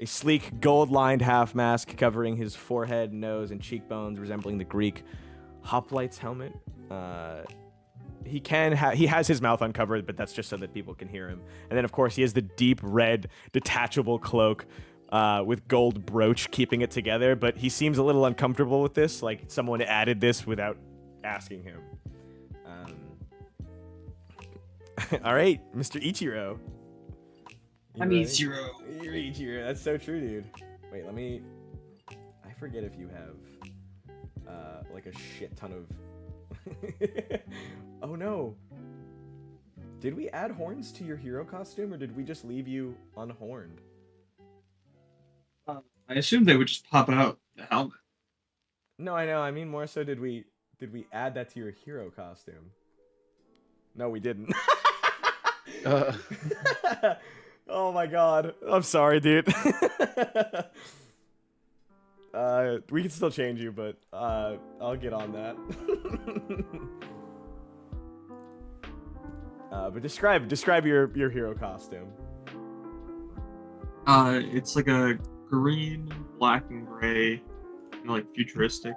A sleek gold-lined half mask covering his forehead, nose, and cheekbones, resembling the Greek hoplite's helmet. He has his mouth uncovered, but that's just so that people can hear him. And then, of course, he has the deep red detachable cloak with gold brooch keeping it together. But he seems a little uncomfortable with this, like someone added this without asking him. All right, Mr. Ichiro. I'm Ichiro. You're Ichiro. That's so true, dude. Wait, I forget if you have like a shit ton of. Oh no. Did we add horns to your hero costume, or did we just leave you unhorned? I assumed they would just pop out the helmet. No, I know. I mean, more so, did we add that to your hero costume? No, we didn't. Oh my god. I'm sorry, dude. We can still change you, but I'll get on that. But describe your hero costume. It's like a green, black, and gray, like futuristic.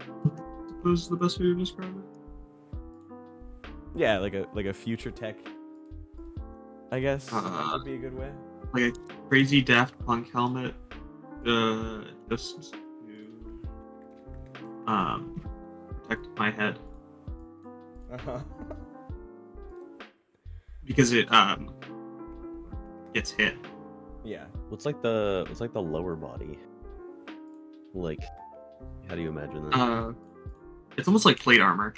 I suppose is the best way to describe it. Yeah, like a future tech, I guess would be a good way. Like a crazy Daft Punk helmet, just to protect my head because it gets hit. Yeah. What's like the lower body? Like, how do you imagine that? It's almost like plate armor.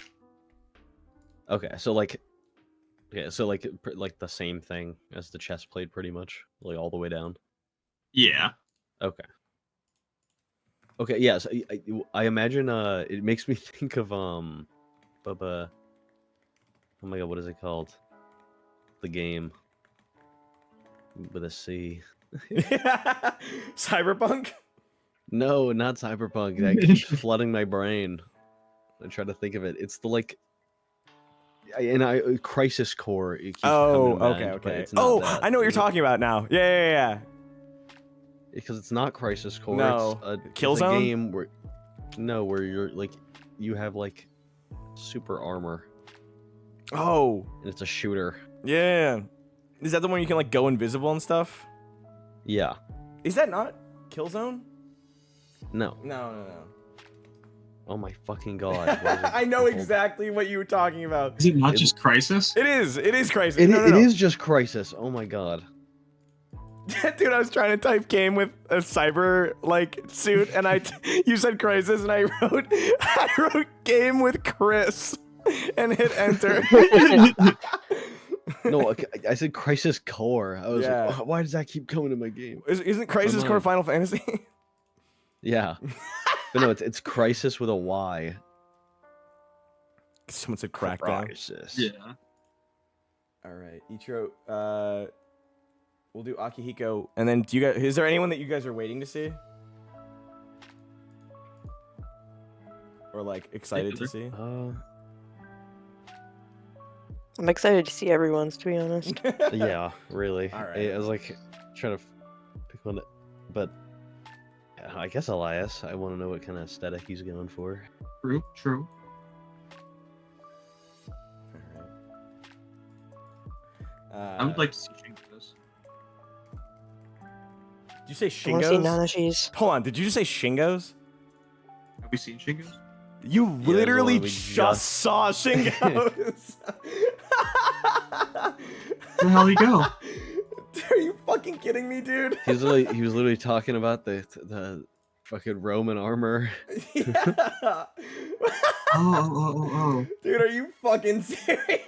Okay, so like the same thing as the chest plate, pretty much, like all the way down. Yeah. Okay. Okay, yeah. So I imagine it makes me think of Bubba. Oh my god, what is it called? The game with a C. Cyberpunk? No, not Cyberpunk. That keeps flooding my brain. I try to think of it. It's the like. Crisis Core. It keeps Oh, coming okay, back, but okay. it's not Oh, that. I know what you're talking about now. Yeah. Because it's not Crisis Core. No. It's a Killzone? game where you're like you have like super armor Oh, and it's a shooter. yeah. Is that the one you can like go invisible and stuff? Yeah. Is that not Killzone? No. No. Oh my fucking god. What is it I know called? exactly what you were talking about. Is it not just Crisis? It is Crisis. It No. is just Crisis. Oh my god. Dude, I was trying to type game with a cyber like suit, and you said Crisis, and I wrote game with Chris, and hit enter. No, I said Crisis Core. I was Yeah. like, why does that keep coming in my game? Isn't Crisis Core Final Fantasy? Yeah. But no, it's Crisis with a Y. Someone said Crackdown. Crisis. Yeah. All right, Ichiro. We'll do Akihiko, and then is there anyone that you guys are waiting to see, or like excited to see? I'm excited to see everyone's, to be honest. Yeah, really. All right. I was like trying to pick one, but I guess Elias. I want to know what kind of aesthetic he's going for. True. I would like to see Shingos. Did you say I want to see Shingos? Nanashi's. Hold on, did you just say Shingos? Have we seen Shingos? You literally we just saw Shingos. Where the hell he go? Are you fucking kidding me, dude? He was literally talking about the fucking Roman armor. Yeah. Oh. Dude, are you fucking serious?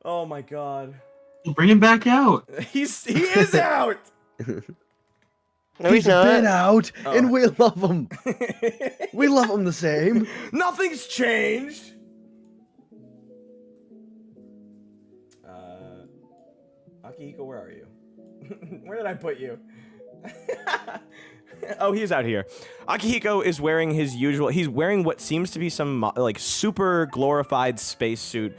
Oh my god. We'll bring him back out. He is out. No, he's been not. out, Oh. and we love him. We love him the same. Akihiko, where are you? Where did I put you? Oh, he's out here. Akihiko is wearing his usual. He's wearing what seems to be some like super glorified spacesuit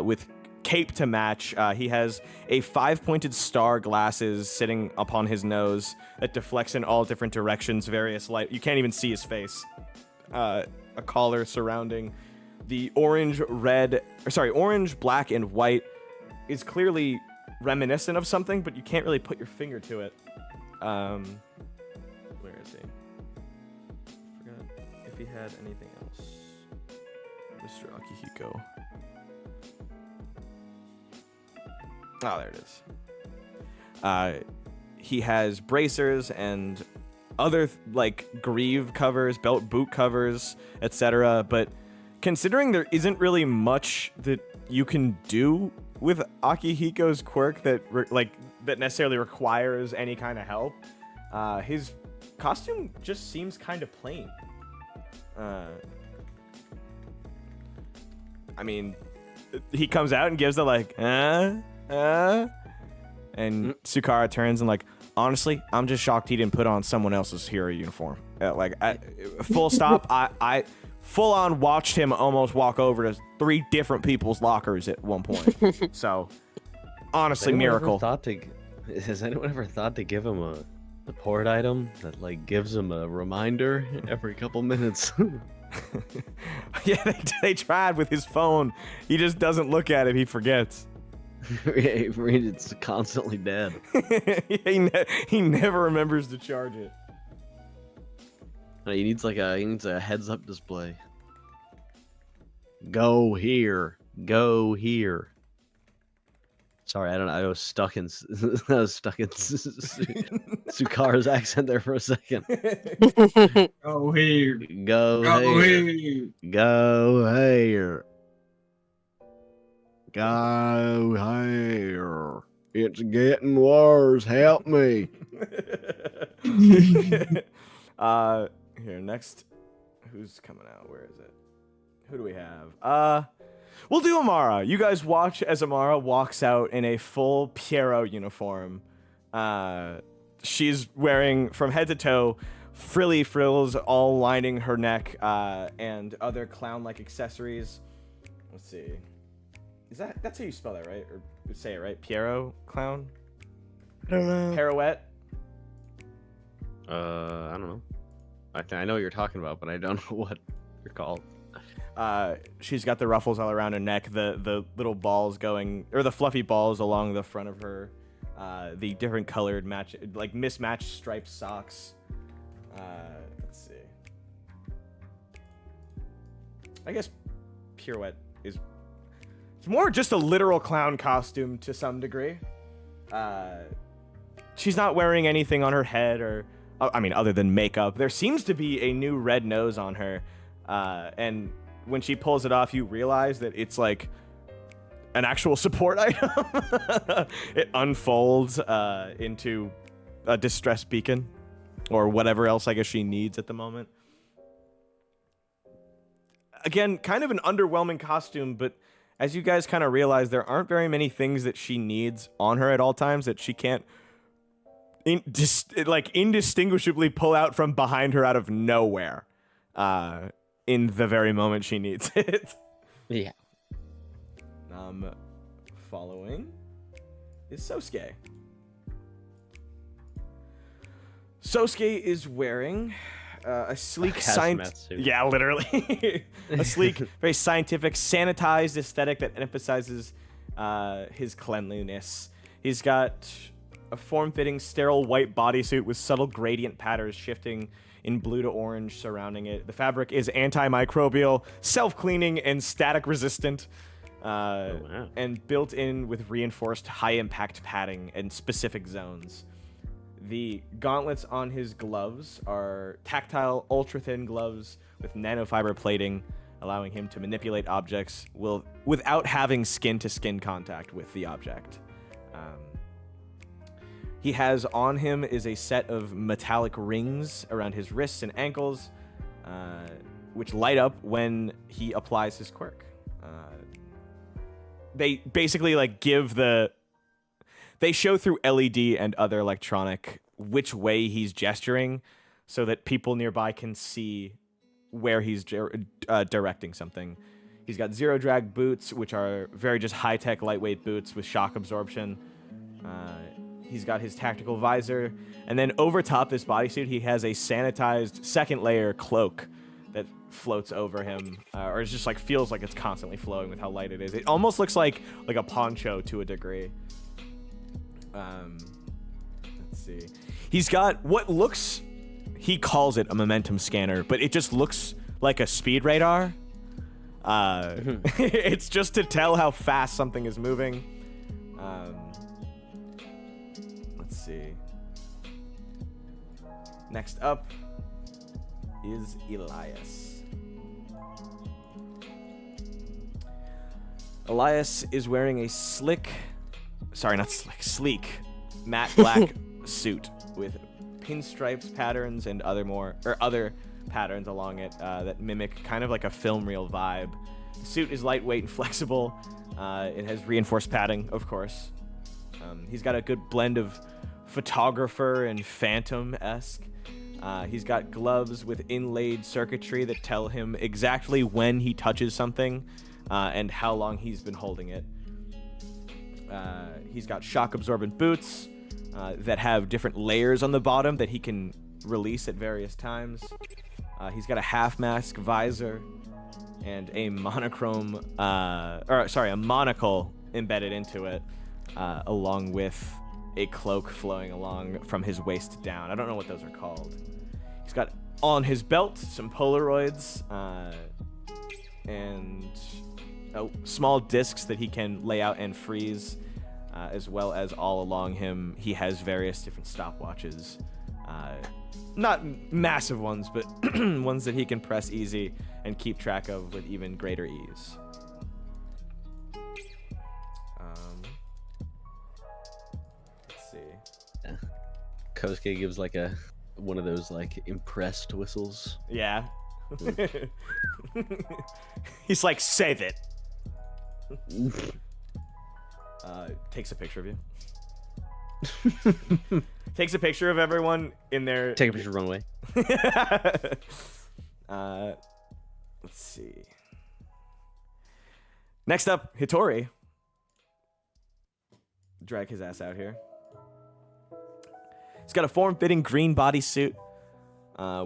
with cape to match. He has a 5-pointed star glasses sitting upon his nose that deflects in all different directions. Various light. You can't even see his face. A collar surrounding the orange, black, and white is clearly reminiscent of something, but you can't really put your finger to it. Where is he? Forgot if he had anything else. Mr. Akihiko. Oh, there it is. He has bracers and other like greave covers, boot covers, etc. But considering there isn't really much that you can do with Akihiko's quirk that necessarily requires any kind of help, his costume just seems kind of plain. I mean, he comes out and gives the like, and Sukara turns and like, honestly, I'm just shocked he didn't put on someone else's hero uniform. Full stop. I full on watched him almost walk over to 3 different people's lockers at one point. So, honestly, miracle. Has anyone ever thought to give him a support item that like gives him a reminder every couple minutes? Yeah, they tried with his phone. He just doesn't look at it. He forgets. It's constantly dead. He never remembers to charge it. He needs a heads-up display. Go here. Go here. Sorry, I was stuck in Sukara's accent there for a second. Go here. Go here. Go here. Go here. It's getting worse. Help me. Here, next. Who's coming out? Where is it? Who do we have? We'll do Amara. You guys watch as Amara walks out in a full Piero uniform. She's wearing, from head to toe, frilly frills all lining her neck, and other clown-like accessories. Let's see. That's how you spell that, right? Or say it, right? Piero clown? I don't know. Pirouette? I don't know. I know what you're talking about, but I don't know what you're called. She's got the ruffles all around her neck, the little balls going, or the fluffy balls along the front of her, the different colored mismatched striped socks. Let's see. I guess Pirouette is more just a literal clown costume to some degree. She's not wearing anything on her head other than makeup. There seems to be a new red nose on her, and when she pulls it off, you realize that it's like an actual support item. It unfolds into a distress beacon or whatever else I guess she needs at the moment. Again, kind of an underwhelming costume, but as you guys kind of realize, there aren't very many things that she needs on her at all times that she can't indistinguishably pull out from behind her out of nowhere. In the very moment she needs it. Yeah. Following is Sosuke. Sosuke is wearing a sleek, yeah, literally, a sleek, very scientific, sanitized aesthetic that emphasizes his cleanliness. He's got a form-fitting, sterile white bodysuit with subtle gradient patterns shifting in blue to orange surrounding it. The fabric is antimicrobial, self-cleaning, and static resistant, and built in with reinforced high-impact padding in specific zones. The gauntlets on his gloves are tactile, ultra-thin gloves with nanofiber plating, allowing him to manipulate objects without having skin-to-skin contact with the object. He has on him is a set of metallic rings around his wrists and ankles, which light up when he applies his quirk. They basically give the they show through LED and other electronic which way he's gesturing, so that people nearby can see where he's directing something. He's got zero drag boots, which are very just high-tech, lightweight boots with shock absorption. He's got his tactical visor, and then over top this bodysuit, he has a sanitized second layer cloak that floats over him, or it just like feels like it's constantly flowing with how light it is. It almost looks like a poncho to a degree. Let's see. He's got what looks, he calls it a momentum scanner, but it just looks like a speed radar. It's just to tell how fast something is moving. Let's see. Next up is Elias. Elias is wearing a sleek matte black suit with pinstripes patterns and other patterns along it that mimic kind of like a film reel vibe. The suit is lightweight and flexible. It has reinforced padding, of course. He's got a good blend of photographer and Phantom-esque. He's got gloves with inlaid circuitry that tell him exactly when he touches something and how long he's been holding it. He's got shock-absorbent boots that have different layers on the bottom that he can release at various times. He's got a half-mask visor and a monocle embedded into it, along with a cloak flowing along from his waist down. I don't know what those are called. He's got on his belt some Polaroids and small discs that he can lay out and freeze, as well as all along him he has various different stopwatches. Not massive ones, but ones that he can press easy and keep track of with even greater ease. Let's see. Yeah. Kosuke gives like one of those like impressed whistles. Yeah. He's like, save it. Takes a picture of you. Takes a picture of everyone in their... Take a picture, run away. Let's see. Next up, Hitori. Drag his ass out here. He's got a form-fitting green bodysuit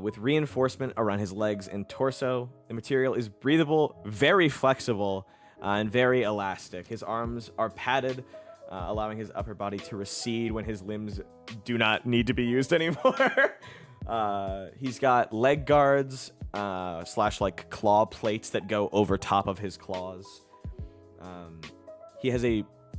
with reinforcement around his legs and torso. The material is breathable, very flexible, and very elastic. His arms are padded, allowing his upper body to recede when his limbs do not need to be used anymore. He's got leg guards / like claw plates that go over top of his claws. He has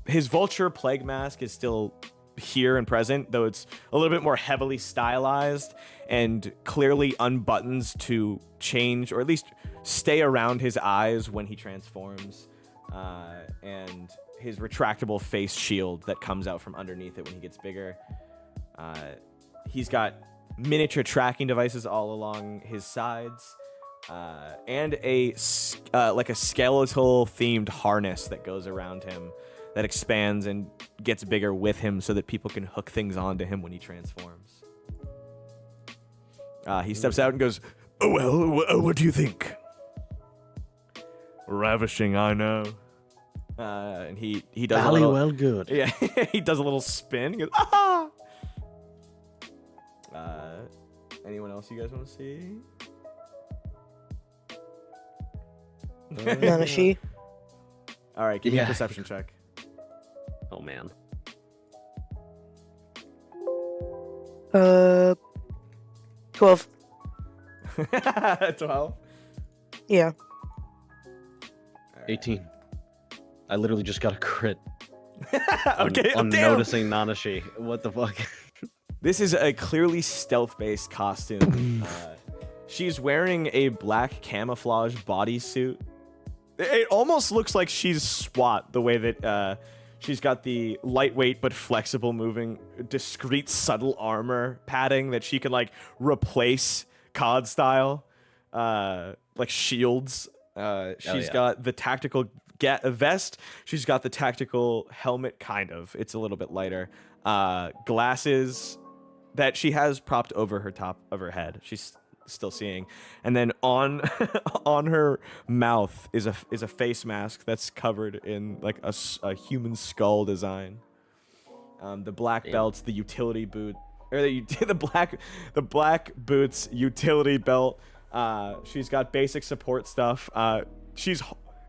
his vulture plague mask is still here and present, though it's a little bit more heavily stylized and clearly unbuttons to change or at least stay around his eyes when he transforms. And his retractable face shield that comes out from underneath it when he gets bigger. He's got miniature tracking devices all along his sides, and a skeletal themed harness that goes around him that expands and gets bigger with him so that people can hook things onto him when he transforms. He steps out and goes, "Oh, well, what do you think?" "Ravishing, I know." And he does Valley well good. Yeah, he does a little spin. He goes, "Ah!" Anyone else you guys want to see? Nanashi. All right, give me a perception check. Oh man. 12. 12. Yeah. 18. I literally just got a crit. Okay, on damn. noticing Nanashi. What the fuck? This is a clearly stealth-based costume. She's wearing a black camouflage bodysuit. It almost looks like she's SWAT, the way that she's got the lightweight but flexible moving, discreet, subtle armor padding that she can like replace COD style, like shields. She's got the tactical vest. She's got the tactical helmet, kind of. It's a little bit lighter. Glasses that she has propped over her top of her head. She's still seeing. And then on on her mouth is a face mask that's covered in like a human skull design. The black belts, the utility boot, or the black boots, utility belt. She's got basic support stuff. She's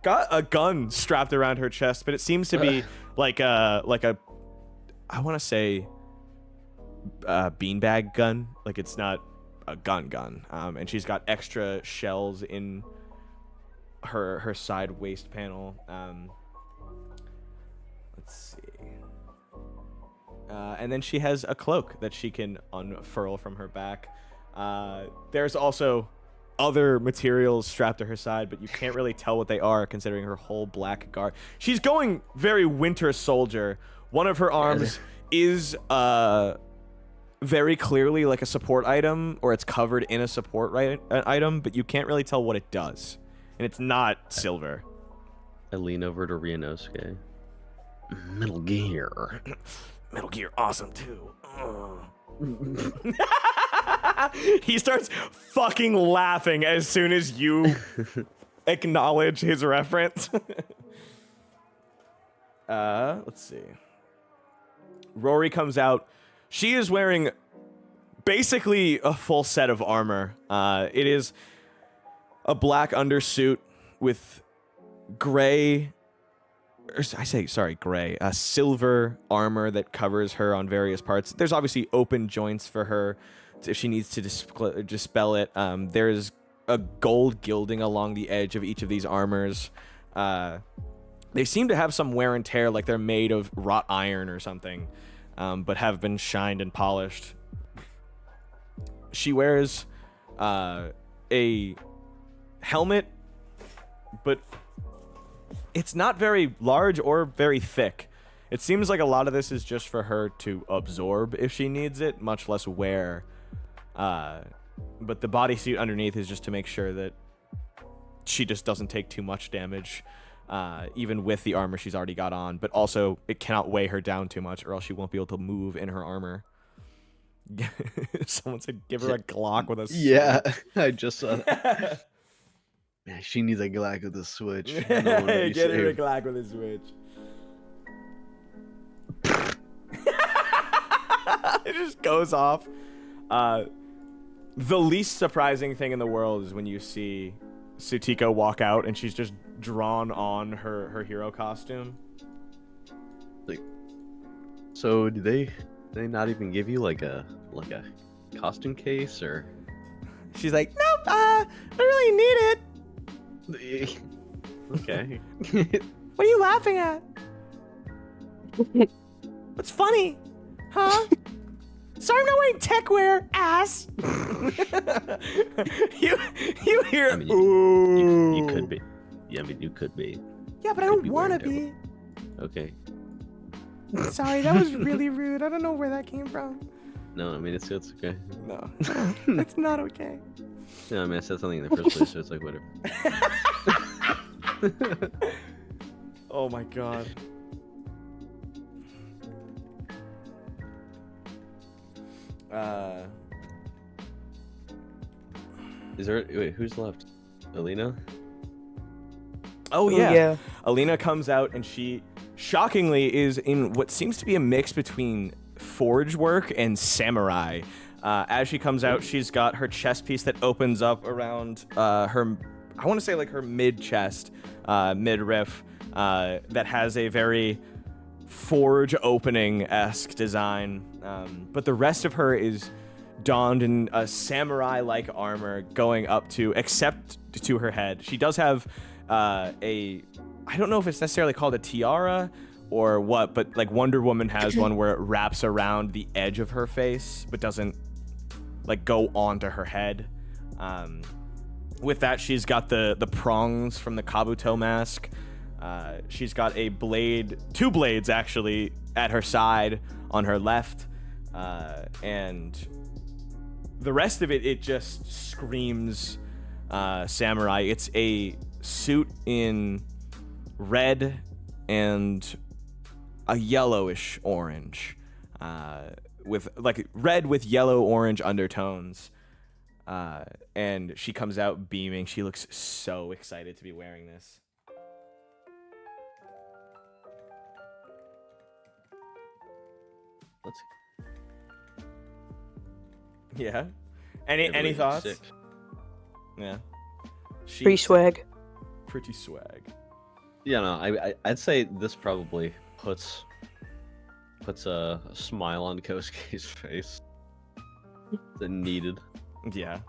got a gun strapped around her chest, but it seems to be like a I want to say beanbag gun. Like it's not a gun. And she's got extra shells in her side waist panel. Let's see. And then she has a cloak that she can unfurl from her back. There's also other materials strapped to her side, but you can't really tell what they are considering her whole black garb. She's going very Winter Soldier. One of her arms is very clearly like a support item, or it's covered in a support item, but you can't really tell what it does. And it's not silver. I lean over to Ryunosuke. Metal Gear. Metal Gear awesome too. He starts fucking laughing as soon as you acknowledge his reference. Let's see. Rory comes out. She is wearing basically a full set of armor. It is a black undersuit with gray, silver armor that covers her on various parts. There's obviously open joints for her if she needs to dispel it. There's a gold gilding along the edge of each of these armors. They seem to have some wear and tear, like they're made of wrought iron or something, but have been shined and polished. She wears a helmet, but it's not very large or very thick. It seems like a lot of this is just for her to absorb if she needs it, much less wear. But the bodysuit underneath is just to make sure that she just doesn't take too much damage, even with the armor she's already got on. But also, it cannot weigh her down too much, or else she won't be able to move in her armor. Someone said, give her a Glock with a switch. Yeah, I just saw that. Man, she needs a Glock with a switch. Get her a Glock with a switch. It just goes off. The least surprising thing in the world is when you see Tsutiko walk out and she's just drawn on her hero costume. Like, so do they not even give you like a costume case, or? She's like, nope, I don't really need it. Okay. What are you laughing at? What's funny? Huh? Sorry, I'm not wearing tech wear, ass. you hear? I mean, ooh. you could be. Yeah, I mean, you could be. Yeah, but I don't want to be. Okay. Sorry, that was really rude. I don't know where that came from. No, I mean, it's okay. No, it's not okay. No, I mean, I said something in the first place, so it's like, whatever. Oh my god. Is there? Wait, who's left? Alina? Oh yeah. Alina comes out and she shockingly is in what seems to be a mix between forge work and samurai. As she comes out, she's got her chest piece that opens up around her, I want to say like her mid-chest, midriff, that has a very forge opening-esque design. But the rest of her is donned in a samurai-like armor going up to, except to her head. She does have I don't know if it's necessarily called a tiara or what, but like Wonder Woman has one where it wraps around the edge of her face, but doesn't like go onto her head. With that, she's got the prongs from the Kabuto mask. She's got a blade, two blades actually, at her side on her left. And the rest of it just screams samurai. It's a suit in red and a yellowish orange, with like red with yellow orange undertones. And she comes out beaming. She looks so excited to be wearing this. Let's Yeah. Any really looks thoughts? sick. Yeah. Free swag. Pretty swag. Yeah, no, I'd say this probably puts a smile on Kosuke's face that needed. Yeah.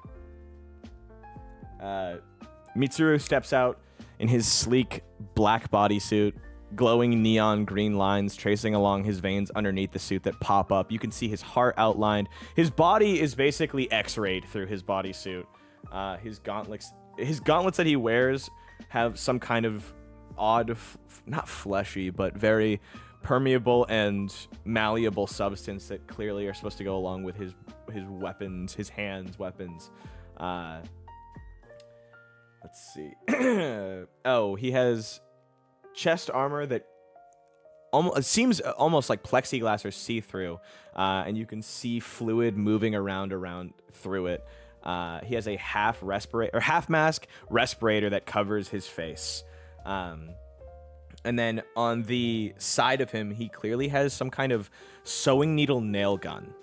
Mitsuru steps out in his sleek black bodysuit, glowing neon green lines tracing along his veins underneath the suit that pop up. You can see his heart outlined. His body is basically X-rayed through his bodysuit. His gauntlets that he wears have some kind of odd, not fleshy, but very permeable and malleable substance that clearly are supposed to go along with his weapons, his hands' weapons. Let's see. Oh, he has chest armor that seems almost like plexiglass or see-through, and you can see fluid moving around through it. He has a half mask respirator that covers his face. And then on the side of him, he clearly has some kind of sewing needle nail gun.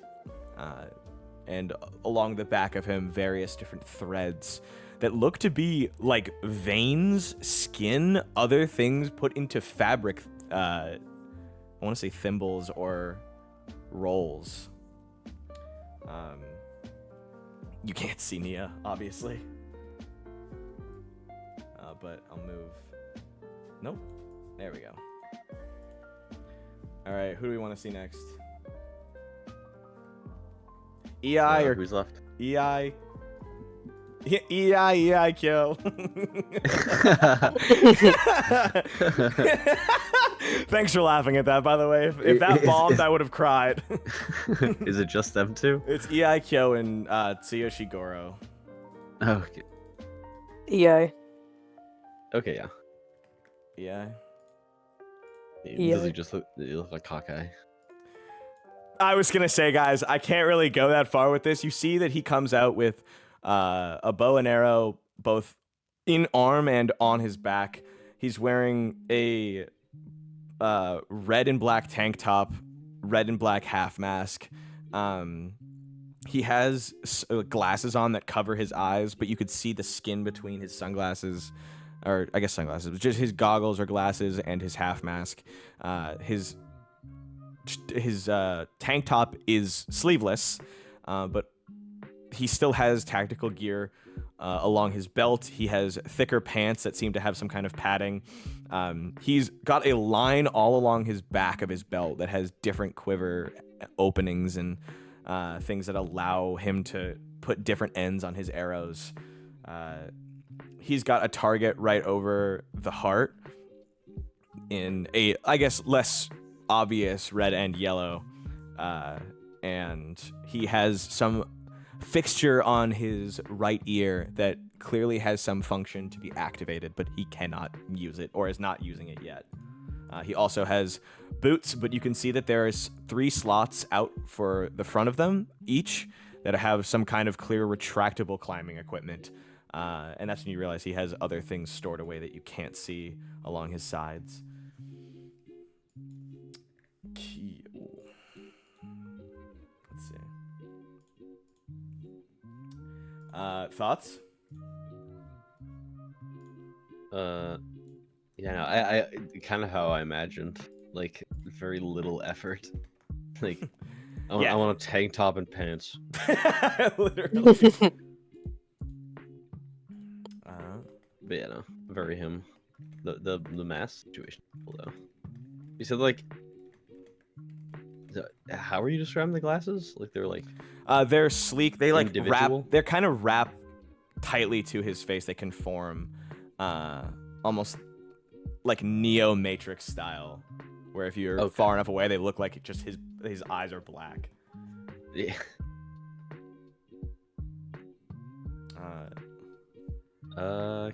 And along the back of him, various different threads that look to be like veins, skin, other things put into fabric. I want to say thimbles or rolls. You can't see Nia, obviously. But I'll move. Nope. There we go. All right, who do we want to see next? EI or Who's left? EI? EI kill. Thanks for laughing at that, by the way. If that bombed, I would have cried. Is it just them two? It's EI Kyo and Tsuyoshi Goro. Oh, okay. EI. Okay, yeah. Yeah. Yeah. Does he just look like cockeye? I was gonna say, guys, I can't really go that far with this. You see that he comes out with a bow and arrow, both in arm and on his back. He's wearing a red and black tank top, red and black half mask. He has glasses on that cover his eyes, but you could see the skin between his sunglasses. Or I guess sunglasses, but just his goggles or glasses and his half mask. His tank top is sleeveless, but he still has tactical gear along his belt. He has thicker pants that seem to have some kind of padding. He's got a line all along his back of his belt that has different quiver openings and things that allow him to put different ends on his arrows. He's got a target right over the heart in a, I guess, less obvious red and yellow. And he has some fixture on his right ear that clearly has some function to be activated, but he cannot use it or is not using it yet. He also has boots, but you can see that there's 3 slots out for the front of them, each, that have some kind of clear retractable climbing equipment. And that's when you realize he has other things stored away that you can't see along his sides. Let's see. Thoughts? Yeah, no, I kind of how I imagined, like very little effort. Like, I want a tank top and pants. Literally. But yeah, no, very him. The mask situation, though. You said like, how are you describing the glasses? Like they're sleek. They like individual? wrap. They're kind of wrapped tightly to his face. They conform, almost like Neo Matrix style, where if you're far enough away, they look like just his eyes are black. Yeah.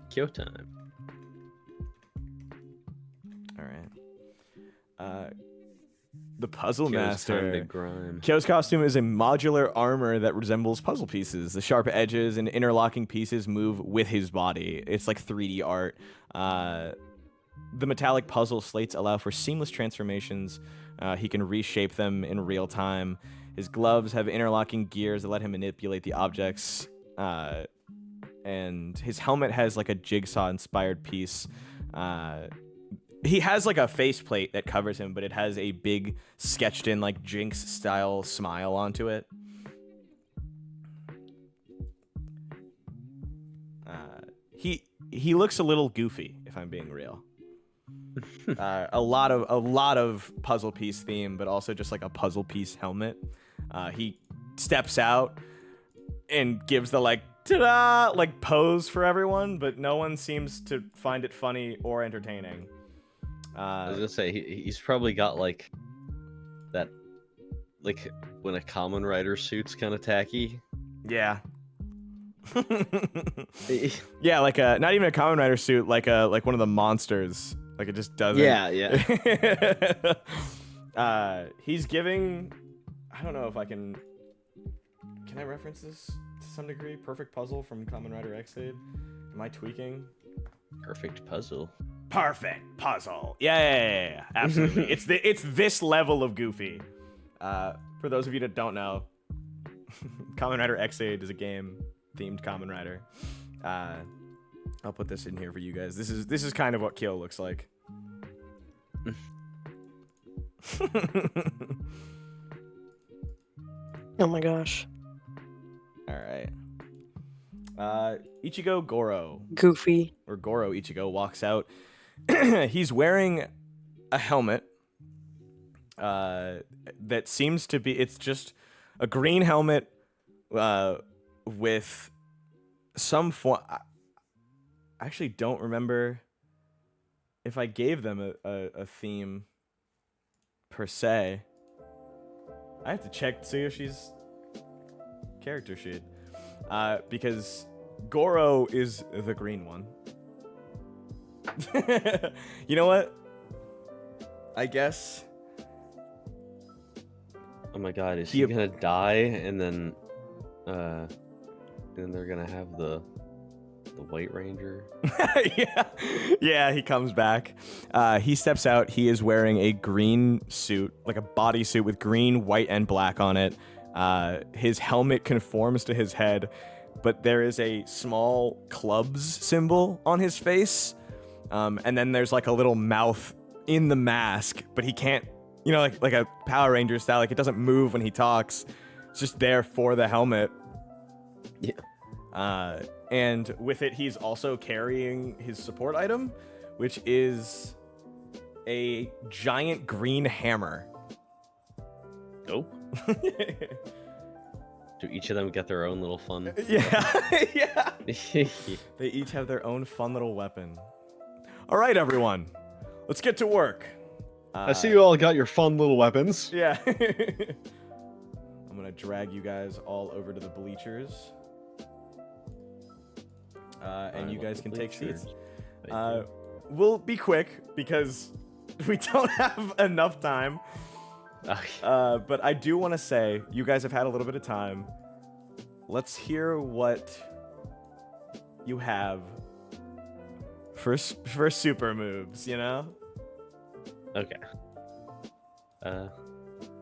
Kyo time. The Puzzle Kyo's time to Master. grime. Kyo's costume is a modular armor that resembles puzzle pieces. The sharp edges and interlocking pieces move with his body. It's like 3D art. The metallic puzzle slates allow for seamless transformations. He can reshape them in real time. His gloves have interlocking gears that let him manipulate the objects. And his helmet has like a jigsaw-inspired piece. He has like a faceplate that covers him, but it has a big sketched-in like Jinx-style smile onto it. He looks a little goofy, if I'm being real. A lot of puzzle piece theme, but also just like a puzzle piece helmet. He steps out and gives the like ta-da like pose for everyone, but no one seems to find it funny or entertaining. I was gonna say he's probably got like that, like when a common rider suit's kind of tacky. Yeah. Yeah, like a not even a Kamen Rider suit, like one of the monsters. Like it just doesn't. Yeah. He's giving. I don't know if I can. Can I reference this to some degree? Perfect Puzzle from Kamen Rider X-Aid. Am I tweaking? Perfect Puzzle. Perfect Puzzle. Yeah. Absolutely. it's this level of goofy. For those of you that don't know, Kamen Rider X-Aid is a game themed Kamen Rider. I'll put this in here for you guys. This is kind of what Kyo looks like. Oh my gosh. All right. Ichigo Goro. Goofy. Or Goro Ichigo walks out. He's wearing a helmet that seems to be, it's just a green helmet with some form. I actually don't remember if I gave them a theme per se. I have to check to see if she's character sheet. Because Goro is the green one. You know what? I guess. Oh my god, is he gonna die and then they're gonna have the White Ranger? Yeah, he comes back. He steps out. He is wearing a green suit, like a bodysuit with green, white, and black on it. His helmet conforms to his head, but there is a small clubs symbol on his face. And then there's like a little mouth in the mask, but he can't, you know, like a Power Ranger style, like it doesn't move when he talks. It's just there for the helmet. Yeah. And with it, he's also carrying his support item, which is a giant green hammer. Oh. Do each of them get their own little fun? Yeah. They each have their own fun little weapon. All right, everyone. Let's get to work. I see you all got your fun little weapons. Yeah. I'm going to drag you guys all over to the bleachers. And you guys can take seats. We'll be quick because we don't have enough time. But I do want to say, you guys have had a little bit of time. Let's hear what you have for super moves, you know? Okay.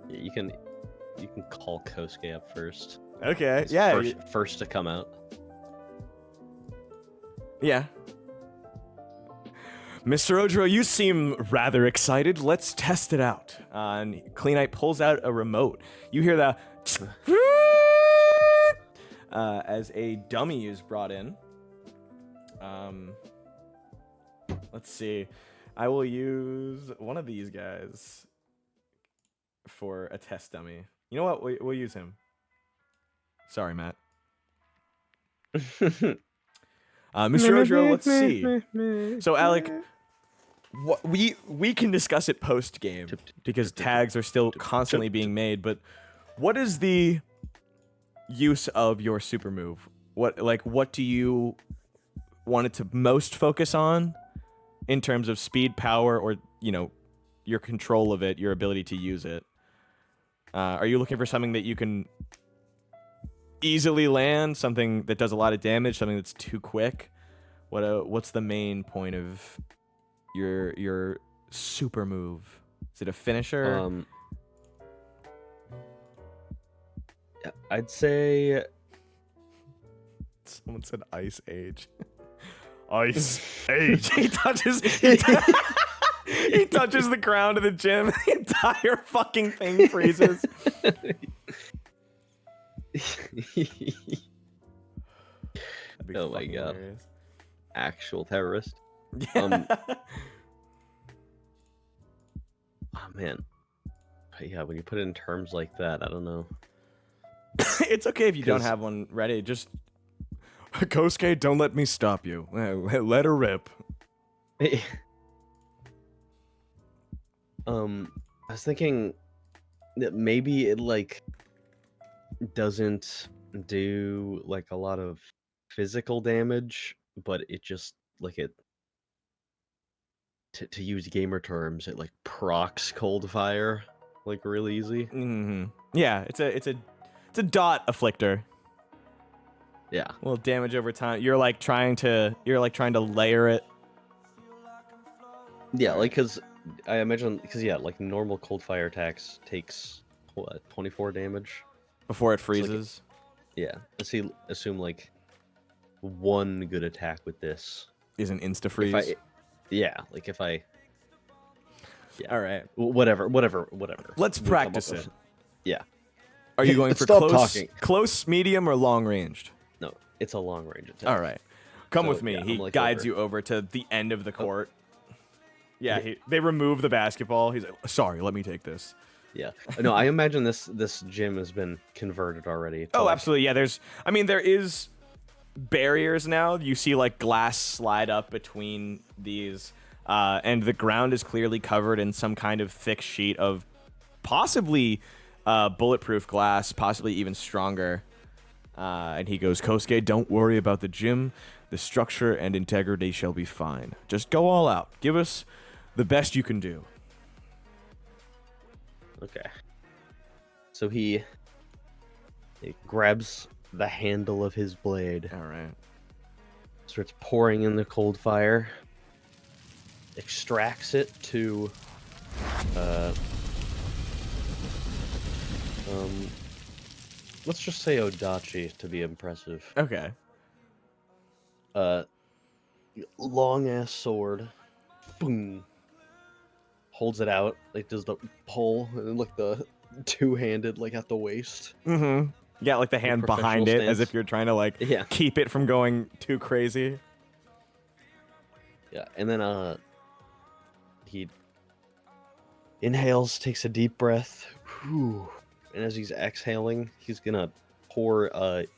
You can call Kosuke up first. Okay, He's yeah. First to come out. Yeah. Mr. Oijiro, you seem rather excited. Let's test it out. And Cleanite pulls out a remote. You hear the as a dummy is brought in. Let's see. I will use one of these guys for a test dummy. You know what? We'll use him. Sorry, Matt. Mr. Oijiro, let's see. So, Aliyk, we can discuss it post game because tags are still constantly being made. But what is the use of your super move? What do you want it to most focus on in terms of speed, power, or your control of it, your ability to use it. Are you looking for something that you can easily land, something that does a lot of damage, something that's too quick? What's the main point of your super move? Is it a finisher? I'd say Someone said Ice Age. Ice Age. He touches the ground of the gym. The entire fucking thing freezes. Oh my god. Hilarious. Actual terrorist. Yeah. Oh man. But yeah, when you put it in terms like that, I don't know. It's okay if you don't 'Cause- have one ready. Just Kosuke, don't let me stop you. Let her rip. I was thinking that maybe it like doesn't do like a lot of physical damage, but it just like it to use gamer terms, it like procs cold fire like really easy. Mm-hmm. Yeah, it's a dot afflictor. Yeah. A little damage over time. You're like trying to layer it. Yeah, like cuz I imagine cuz yeah, like normal cold fire attacks takes what, 24 damage? Before it like- freezes. Yeah. Assume like one good attack with this. Is an insta If freeze. yeah, like if I All right. whatever. Let's we come up practice with. it. Yeah. Are you going for Stop close, talking. close, medium, or long ranged? No, it's a long range attack. All right. Come So, with me. yeah, He I'm, like, guides over. you over to the end of the court. Yeah, Yeah. they remove the basketball. He's like, sorry, let me take this. Yeah. No, I imagine this gym has been converted already. to, Oh, like- absolutely. Yeah, there is barriers now. You see like glass slide up between these, and the ground is clearly covered in some kind of thick sheet of possibly bulletproof glass, possibly even stronger. And he goes, Kosuke, don't worry about the gym. The structure and integrity shall be fine. Just go all out. Give us the best you can do. Okay. So he grabs the handle of his blade, All right. starts pouring in the cold fire, extracts it to let's just say Odachi to be impressive. Okay. Long ass sword. Boom. Holds it out, like does the pull and then like the two-handed like at the waist. Mm-hmm. Yeah, like the hand behind professional it, as stance. if you're trying to like Yeah. keep it from going too crazy. Yeah, and then he inhales, takes a deep breath, whew, and as he's exhaling, he's gonna pour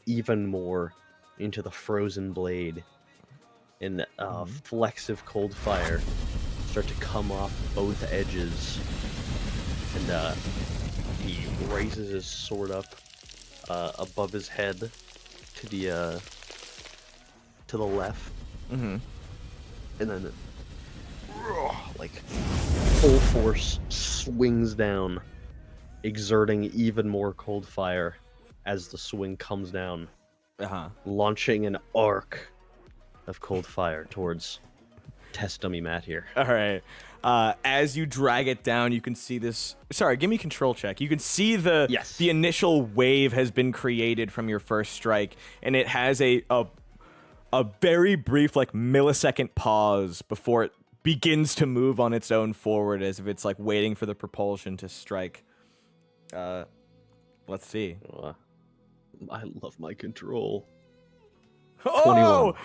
even more into the frozen blade, and flexive cold fire start to come off both edges, and he raises his sword up above his head to the left, Mm-hmm. and then like full force swings down, exerting even more cold fire as the swing comes down, Uh-huh. launching an arc of cold fire towards test dummy Matt here. All right. As you drag it down, you can see this. Sorry, give me a control check. You can see the Yes. the initial wave has been created from your first strike, and it has a very brief, like millisecond pause before it begins to move on its own forward, as if it's like waiting for the propulsion to strike. Let's see. I love my control. Oh!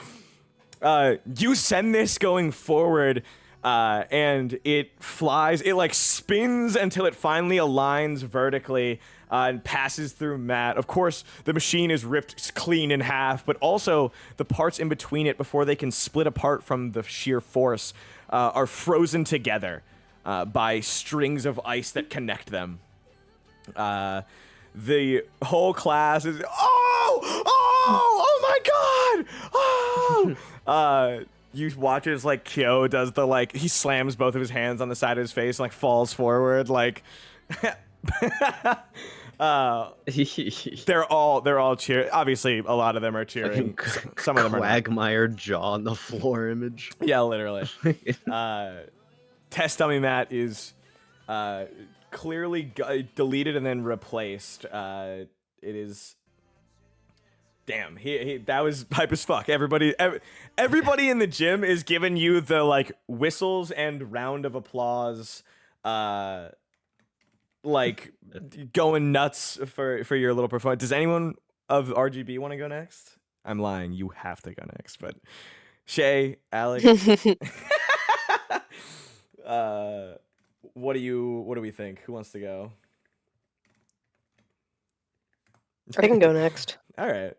You send this going forward, and it flies. It like spins until it finally aligns vertically and passes through Matt. Of course, the machine is ripped clean in half, but also the parts in between it, before they can split apart from the sheer force, are frozen together by strings of ice that connect them. The whole class is oh my god! Oh! you watch as like Kyo does the like he slams both of his hands on the side of his face and like falls forward like they're all cheering. Obviously a lot of them are cheering. Some of them are not. Quagmire jaw on the floor image. Yeah, literally. Test dummy Matt is clearly deleted and then replaced. It is. Damn, he that was hype as fuck. Everybody in the gym is giving you the like whistles and round of applause, like going nuts for your little performance. Does anyone of RGB want to go next? I'm lying. You have to go next. But Shaye, Aliyk, what do we think? Who wants to go? I can go next. All right.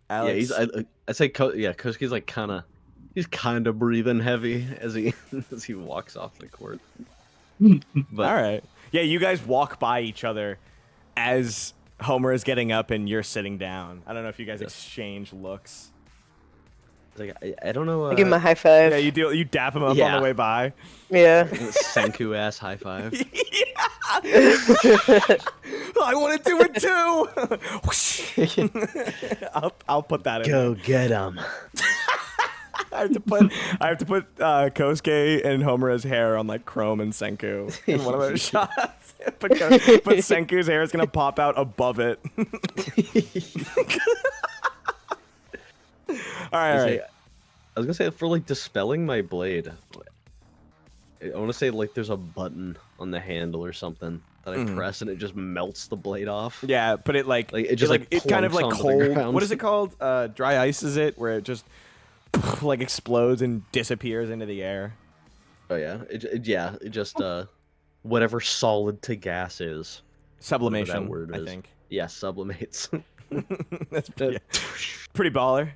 Alex. Yeah, I say Kosuke's like he's kind of breathing heavy as he walks off the court. But all right. Yeah, you guys walk by each other as Homer is getting up and you're sitting down. I don't know if you guys exchange looks. like I don't know. I give him a high five. Yeah, you dap him up on the way by. Yeah. Senku ass high five. I want to do it too. I'll put that in. Go get him. I have to put Kosuke and Homura's hair on like Chrome and Senku in one of those shots. But Senku's hair is gonna pop out above it. All right. I was gonna say for like dispelling my blade. I want to say like there's a button on the handle or something that I press and it just melts the blade off. Yeah, but it like it just like it kind of like plunks onto cold. the ground. What is it called? Dry ice is it? Where it just like explodes and disappears into the air. Oh yeah, it just whatever solid to gas is. Sublimation. That word I is. think. Yeah, sublimates. That's pretty baller.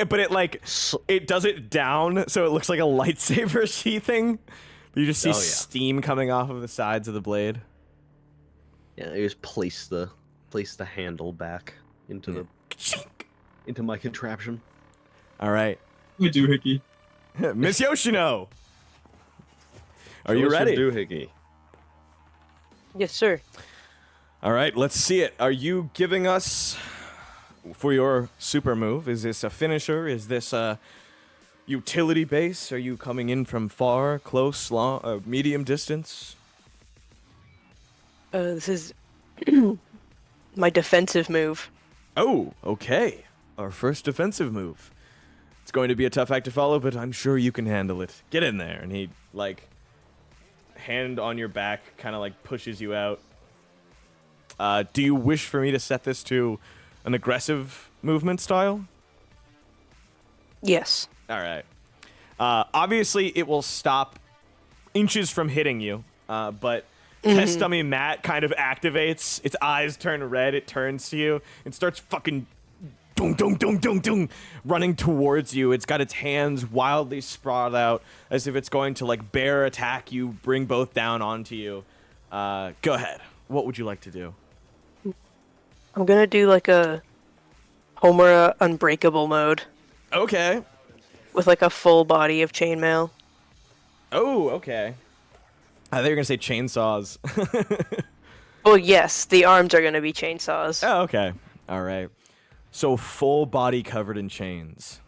But it like it does it down so it looks like a lightsaber sheathing. You just see steam coming off of the sides of the blade. Yeah, you just place the handle back into into my contraption. All right. We do, Hickey. Miss Yoshino. Are you ready? Doohickey. Yes, sir. All right, let's see it. Are you giving us for your super move? Is this a finisher? Is this a utility base? Are you coming in from far, close, long, medium distance? This is my defensive move. Oh, okay. Our first defensive move. It's going to be a tough act to follow, but I'm sure you can handle it. Get in there. And he, like, hand on your back, kind of like pushes you out. Do you wish for me to set this to an aggressive movement style? Yes. All right. Obviously, it will stop inches from hitting you, but Test Dummy Matt kind of activates. Its eyes turn red. It turns to you and starts fucking dung, dung, dung, dung, dung, running towards you. It's got its hands wildly sprawled out as if it's going to like bear attack you, bring both down onto you. Go ahead. What would you like to do? I'm gonna do like a Homura Unbreakable mode Okay. with like a full body of chainmail. Oh, okay. I thought you were going to say chainsaws. Well, yes, the arms are gonna be chainsaws. Oh, okay. All right. So full body covered in chains.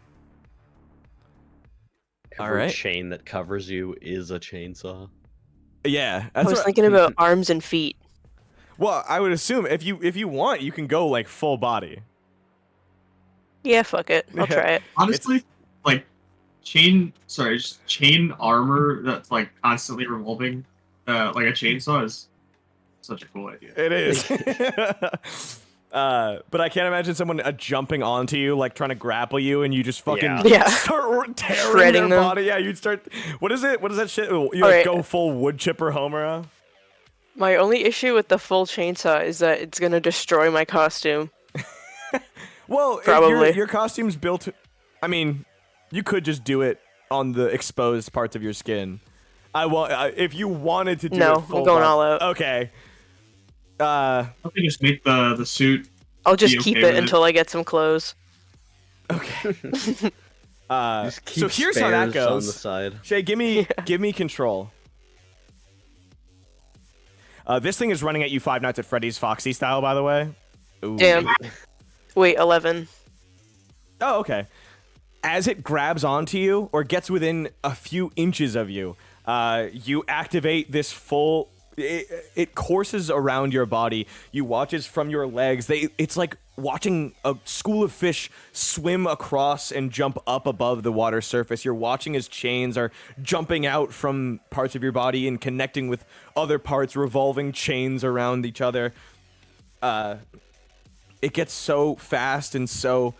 Every chain that covers you is a chainsaw. Yeah. I was thinking about arms and feet. Well, I would assume if you want, you can go like full body. Yeah, fuck it. I'll try it. Honestly, like chain armor that's like constantly revolving, like a chainsaw is such a cool idea. It is. But I can't imagine someone jumping onto you, like trying to grapple you, and you just fucking start tearing Shredding their them. body. Yeah, you'd start. What is it? What is that shit? You like go full wood chipper Homura? My only issue with the full chainsaw is that it's gonna destroy my costume. Well, Probably. Your costume's built. I mean, you could just do it on the exposed parts of your skin. If you wanted to do it full I'm going body- all out. Okay. I think just make the suit I'll just be keep okay it with until I get some clothes. Okay. Just keep So here's how that spares on goes. the side. Shay, give me control. This thing is running at you Five Nights at Freddy's Foxy style, by the way. Ooh. Damn. Wait, 11. Oh, okay. As it grabs onto you, or gets within a few inches of you, you activate this full... It courses around your body. You watch as from your legs. It's like watching a school of fish swim across and jump up above the water surface. You're watching as chains are jumping out from parts of your body and connecting with other parts, revolving chains around each other. It gets so fast and so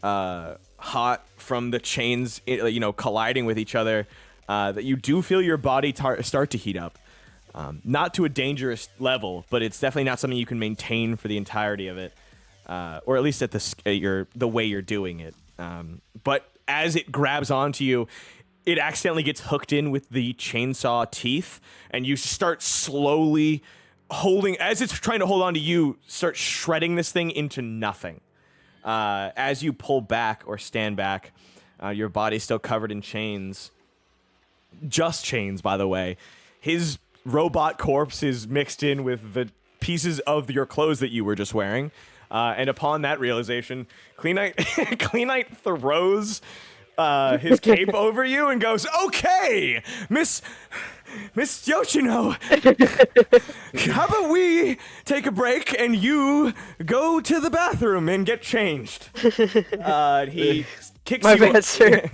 hot from the chains, colliding with each other, that you do feel your body start to heat up. Not to a dangerous level, but it's definitely not something you can maintain for the entirety of it, or at least at the way you're doing it. But as it grabs onto you, it accidentally gets hooked in with the chainsaw teeth, and you start slowly holding, as it's trying to hold on to you, start shredding this thing into nothing. As you pull back or stand back, your body's still covered in chains. Just chains, by the way. His robot corpse is mixed in with the pieces of your clothes that you were just wearing. And upon that realization, Clean Knight throws his cape over you and goes, "Okay, Miss Yoshino, how about we take a break and you go to the bathroom and get changed?" He kicks My you. bad, sir.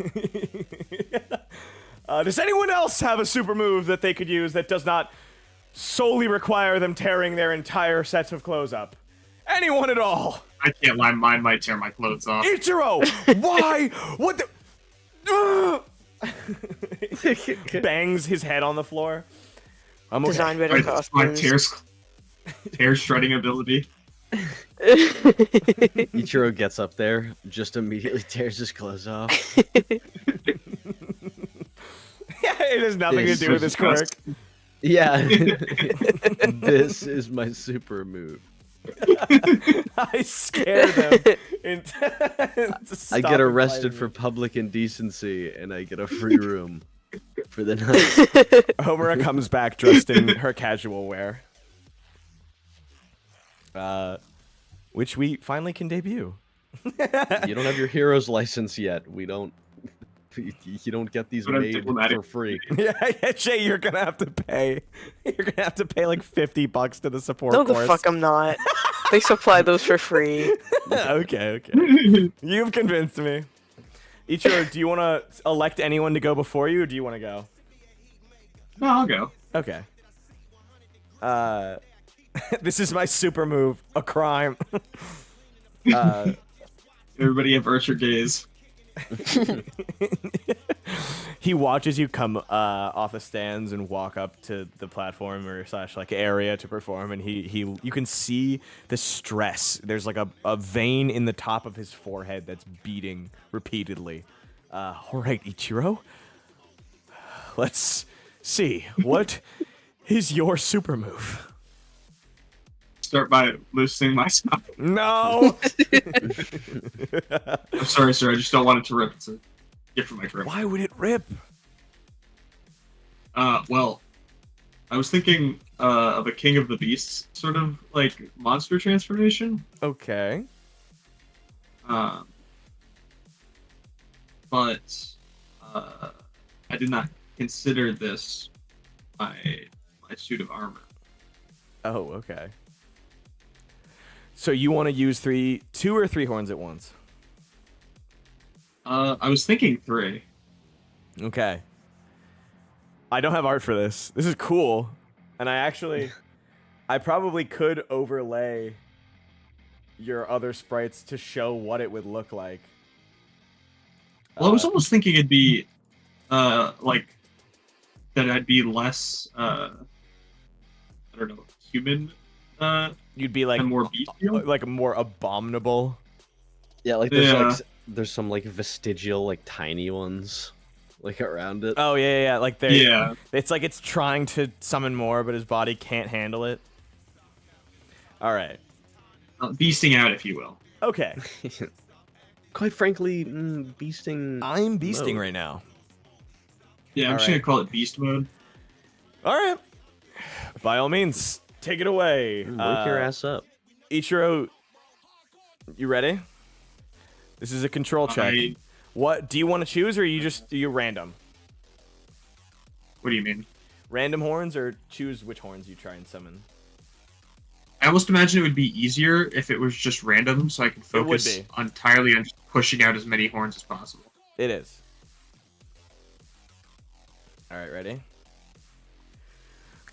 Does anyone else have a super move that they could use that does not solely require them tearing their entire sets of clothes up? Anyone at all? I can't lie, mine might tear my clothes off. Ichiro! Why? What the? Bangs his head on the floor. I'm okay. Design better My costumes. tear shredding ability. Ichiro gets up there, just immediately tears his clothes off. Yeah, it has nothing to This do with his quirk. Yeah. This is my super move. I scared them. I get arrested for public indecency, and I get a free room for the night. Homura comes back dressed in her casual wear. Which we finally can debut. You don't have your hero's license yet. We don't. You don't get these made for free. Yeah, Shay, you're gonna have to pay. You're gonna have to pay like $50 to the support No, course. the fuck I'm not. They supply those for free. Okay. You've convinced me. Ichiro, do you want to elect anyone to go before you, or do you want to go? No, I'll go. Okay. This is my super move, a crime. Everybody avert your gaze. He watches you come off the stands and walk up to the platform or slash like area to perform, and you can see the stress. There's like a vein in the top of his forehead that's beating repeatedly. All right, Ichiro. Let's see. What is your super move? Start by loosening myself. No. I'm sorry, sir. I just don't want it to rip. It's a gift from my grandma. Why would it rip? Well, I was thinking of a King of the Beasts sort of like monster transformation. Okay. But I did not consider this my suit of armor. Oh, okay. So you want to use two or three horns at once? I was thinking 3. Okay. I don't have art for this. This is cool. And I probably could overlay your other sprites to show what it would look like. Well, I was almost thinking it'd be, like, that I'd be less, I don't know, human, You'd be like and more bestial? like more abominable. Yeah, like there's some like vestigial like tiny ones like around it. Oh yeah. Like Yeah. It's like it's trying to summon more, but his body can't handle it. All right. Beasting out, if you will. Okay. Quite frankly, beasting. I'm beasting mode. right now. Yeah, I'm just Alright. gonna call it beast mode. All right. By all means, take it away. Wake your ass up. Ichiro, you ready? This is a control check. What do you want to choose, or are you random? What do you mean? Random horns, or choose which horns you try and summon? I almost imagine it would be easier if it was just random, so I could focus be. entirely on just pushing out as many horns as possible. It is. All right, ready?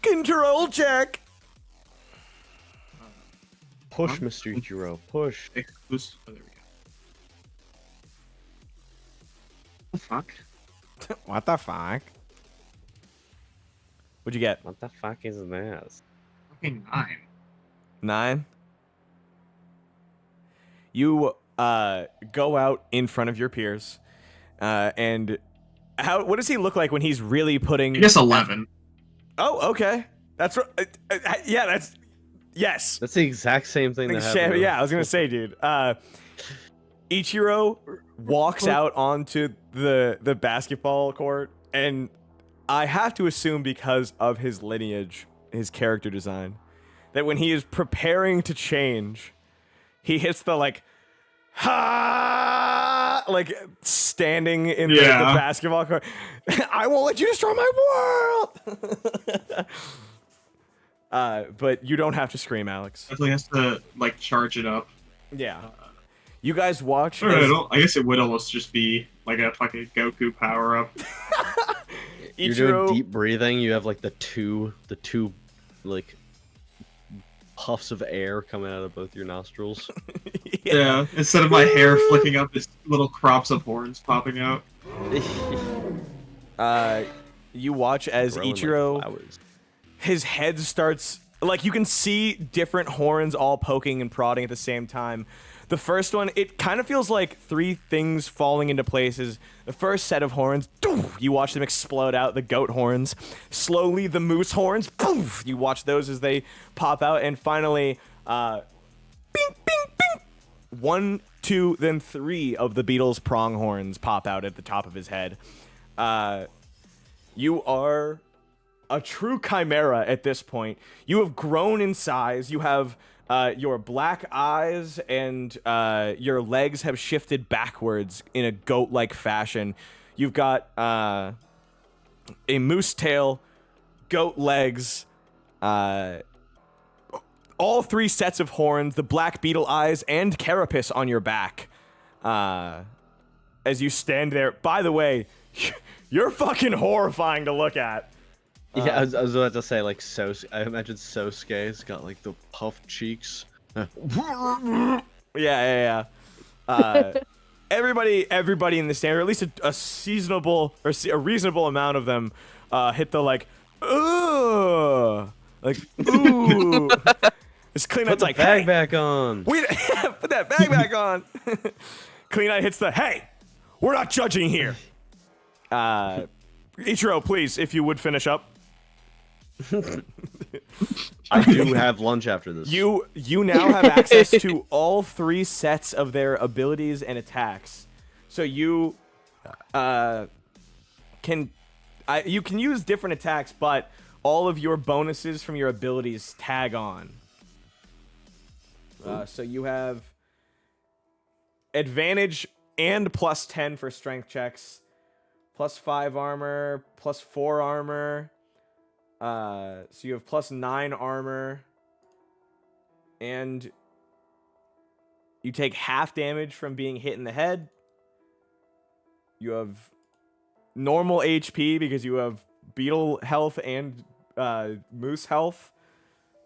Control check. Push, Mr. Ichiro. Push. Oh, there we go. The fuck? What the fuck? What'd you get? What the fuck is this? Fucking 9. 9. You go out in front of your peers, and what does he look like when he's really putting? I guess 11. Oh, okay. That's right. Yeah, that's yes. That's the exact same thing that happened. Yeah, I was gonna say, dude. Ichiro walks out onto the basketball court, and I have to assume because of his lineage, his character design, that when he is preparing to change, he hits the ha, like standing in the basketball court. I won't let you destroy my world. But you don't have to scream, Alex. Definitely has to charge it up. Yeah. You guys watch. I guess it would almost just be like a fucking Goku power up. You're doing deep breathing. You have the two puffs of air coming out of both your nostrils. Yeah. Instead of my hair flicking up, it's little crops of horns popping out. You watch as Growing Ichiro, like flowers. his head starts, you can see different horns all poking and prodding at the same time. The first one, it kind of feels like 3 things falling into places. The first set of horns, you watch them explode out, the goat horns. Slowly, the moose horns, you watch those as they pop out. And finally, bing, bing, bing. 1, 2, then 3 of the beetle's prong horns pop out at the top of his head. You are a true chimera at this point. You have grown in size. You have your black eyes, and your legs have shifted backwards in a goat-like fashion. You've got a moose tail, goat legs, all 3 sets of horns, the black beetle eyes, and carapace on your back. As you stand there. By the way, you're fucking horrifying to look at. Yeah, I was about to say, I imagine Sosuke's got, the puffed cheeks. Yeah. Everybody in the stand, or at least a seasonable, or a reasonable amount of them, hit the, ugh! Ooh! It's Clean Put the bag back on! Wait, put that bag back on! Clean Eye hits the, hey! We're not judging here! Ichiro, please, if you would finish up. I do have lunch after this. You now have access to all 3 sets of their abilities and attacks, so you can use different attacks, but all of your bonuses from your abilities tag on. So you have advantage and +10 for strength checks, +5 armor, +4 armor. So you have +9 armor, and you take half damage from being hit in the head. You have normal HP because you have beetle health and moose health.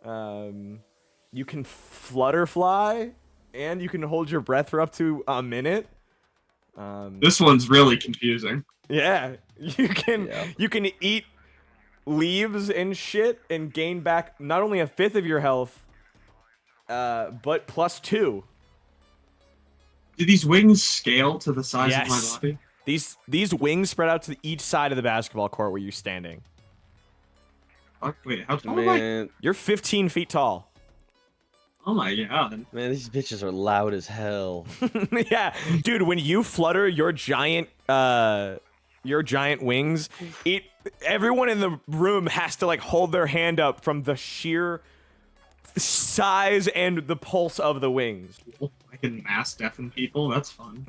You can flutter fly, and you can hold your breath for up to a minute. This one's really confusing. Yeah, you can eat leaves and shit and gain back not only 1/5 of your health, but +2. Do these wings scale to the size of my body? These wings spread out to each side of the basketball court where you're standing. Fuck, wait, how tall am I? Man, You're 15 feet tall. Oh my god. Man, these bitches are loud as hell. Yeah, dude, when you flutter your giant wings, everyone in the room has to like hold their hand up from the sheer size and the pulse of the wings. I can mass deafen people. That's fun.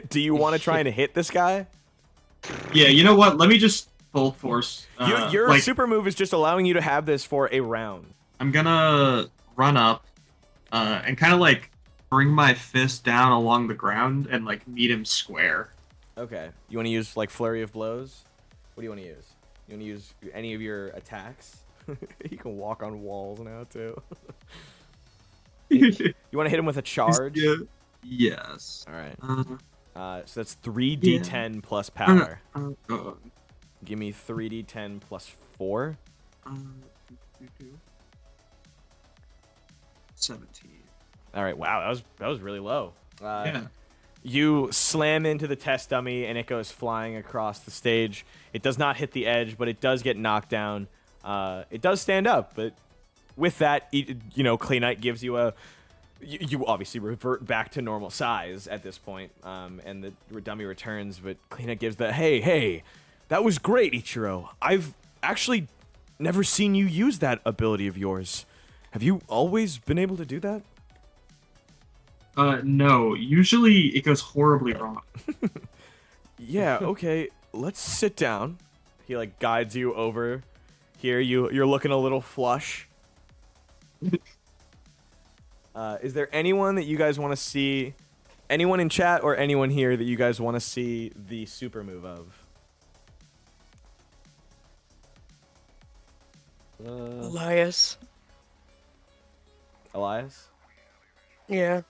Do you want to try and hit this guy? Yeah, you know what? Let me just full force. Your like, super move is just allowing you to have this for a round. I'm gonna run up and kind of like bring my fist down along the ground and like meet him square. Okay. You want to use like flurry of blows? What do you want to use? You want to use any of your attacks? You can walk on walls now too. You want to hit him with a charge? Yeah. Yes. All right. So that's 3d10 plus power. Give me 3d10 plus 4. 17. All right. Wow, that was really low. Yeah. You slam into the test dummy and it goes flying across the stage. It does not hit the edge, but it does get knocked down. It does stand up, but with that, Clean Knight gives you a. You obviously revert back to normal size at this point, and the dummy returns. But Clean Knight gives the hey, that was great, Ichiro. I've actually never seen you use that ability of yours. Have you always been able to do that? No. Usually it goes horribly wrong. Yeah. Okay. Let's sit down. He like guides you over. Here, you're looking a little flush. Is there anyone that you guys want to see? Anyone in chat or anyone here that you guys want to see the super move of? Elias. Elias? Yeah.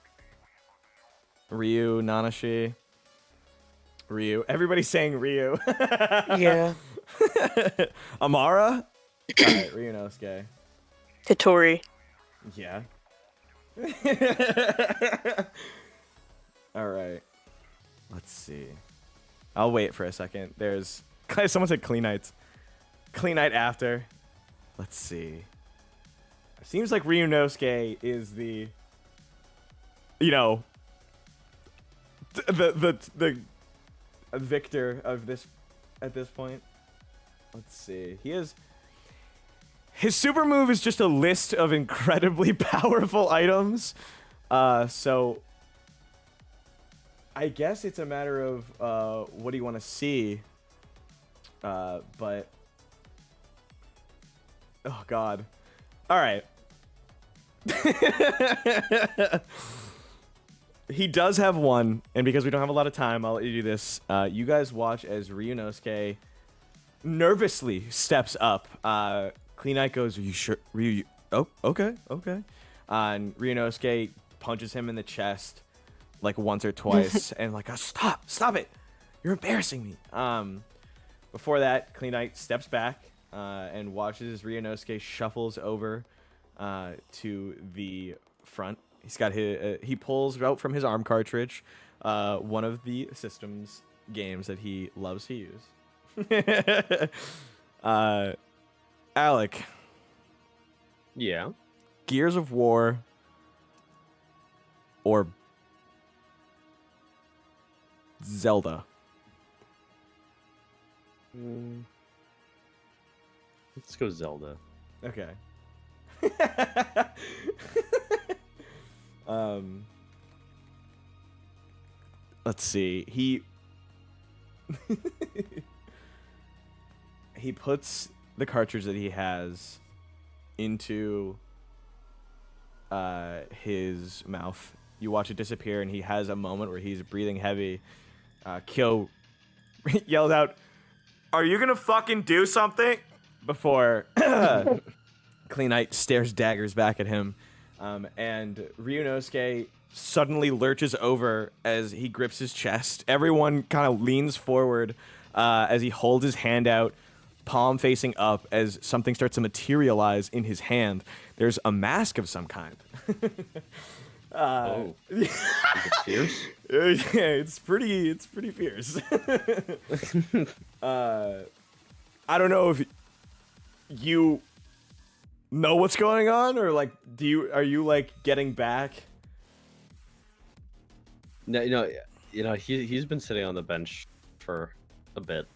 Ryu, Nanashi. Ryu. Everybody's saying Ryu. Yeah. Amara? Alright, Ryunosuke. Hitori. Yeah. Alright. Let's see. I'll wait for a second. There's... Someone said Clean Knights. Clean Knight after. Let's see. Seems like Ryunosuke is the... the victor of this at this point. Let's see. His super move is just a list of incredibly powerful items. So I guess it's a matter of what do you want to see? But oh god. All right. He does have one, and because we don't have a lot of time, I'll let you do this. You guys watch as Ryunosuke nervously steps up. Clean Knight goes, "Are you sure? Ryu? Oh, okay. And Ryunosuke punches him in the chest like once or twice, and like, stop it! You're embarrassing me." Before that, Clean Knight steps back and watches as Ryunosuke shuffles over to the front. He's got he pulls out from his arm cartridge one of the system's games that he loves to use. Aliyk. Yeah. Gears of War or Zelda? Let's go Zelda. Okay. Let's see. He puts the cartridge that he has into his mouth. You watch it disappear, and he has a moment where he's breathing heavy. Kyo yelled out, "Are you gonna fucking do something?" Before Clean Knight stares daggers back at him. And Ryunosuke suddenly lurches over as he grips his chest. Everyone kind of leans forward as he holds his hand out, palm facing up, as something starts to materialize in his hand. There's a mask of some kind. Is it fierce? Yeah, it's pretty fierce. I don't know if you know what's going on, or like are you like getting back? No, he's been sitting on the bench for a bit.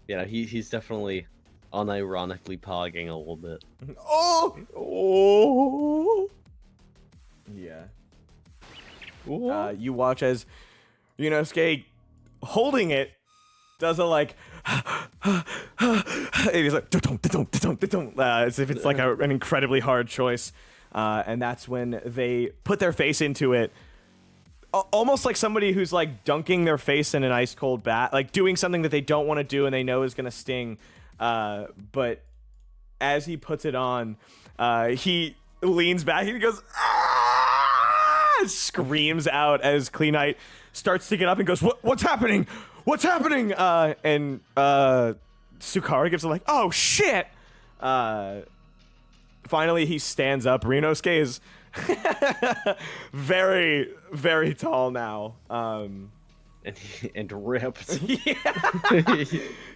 He's definitely unironically pogging a little bit. Oh. Yeah. You watch as Ryunosuke, holding it, does a like, and he's like, as if it's like an incredibly hard choice, and that's when they put their face into it, almost like somebody who's like dunking their face in an ice cold bath, like doing something that they don't want to do and they know is gonna sting, but as he puts it on, he leans back and he goes, screams out as Clean Knight starts to get up and goes, what's happening? What's happening? And Sukara gives him like, oh shit! Finally he stands up. Ryunosuke is very, very tall now. And ripped. Yeah.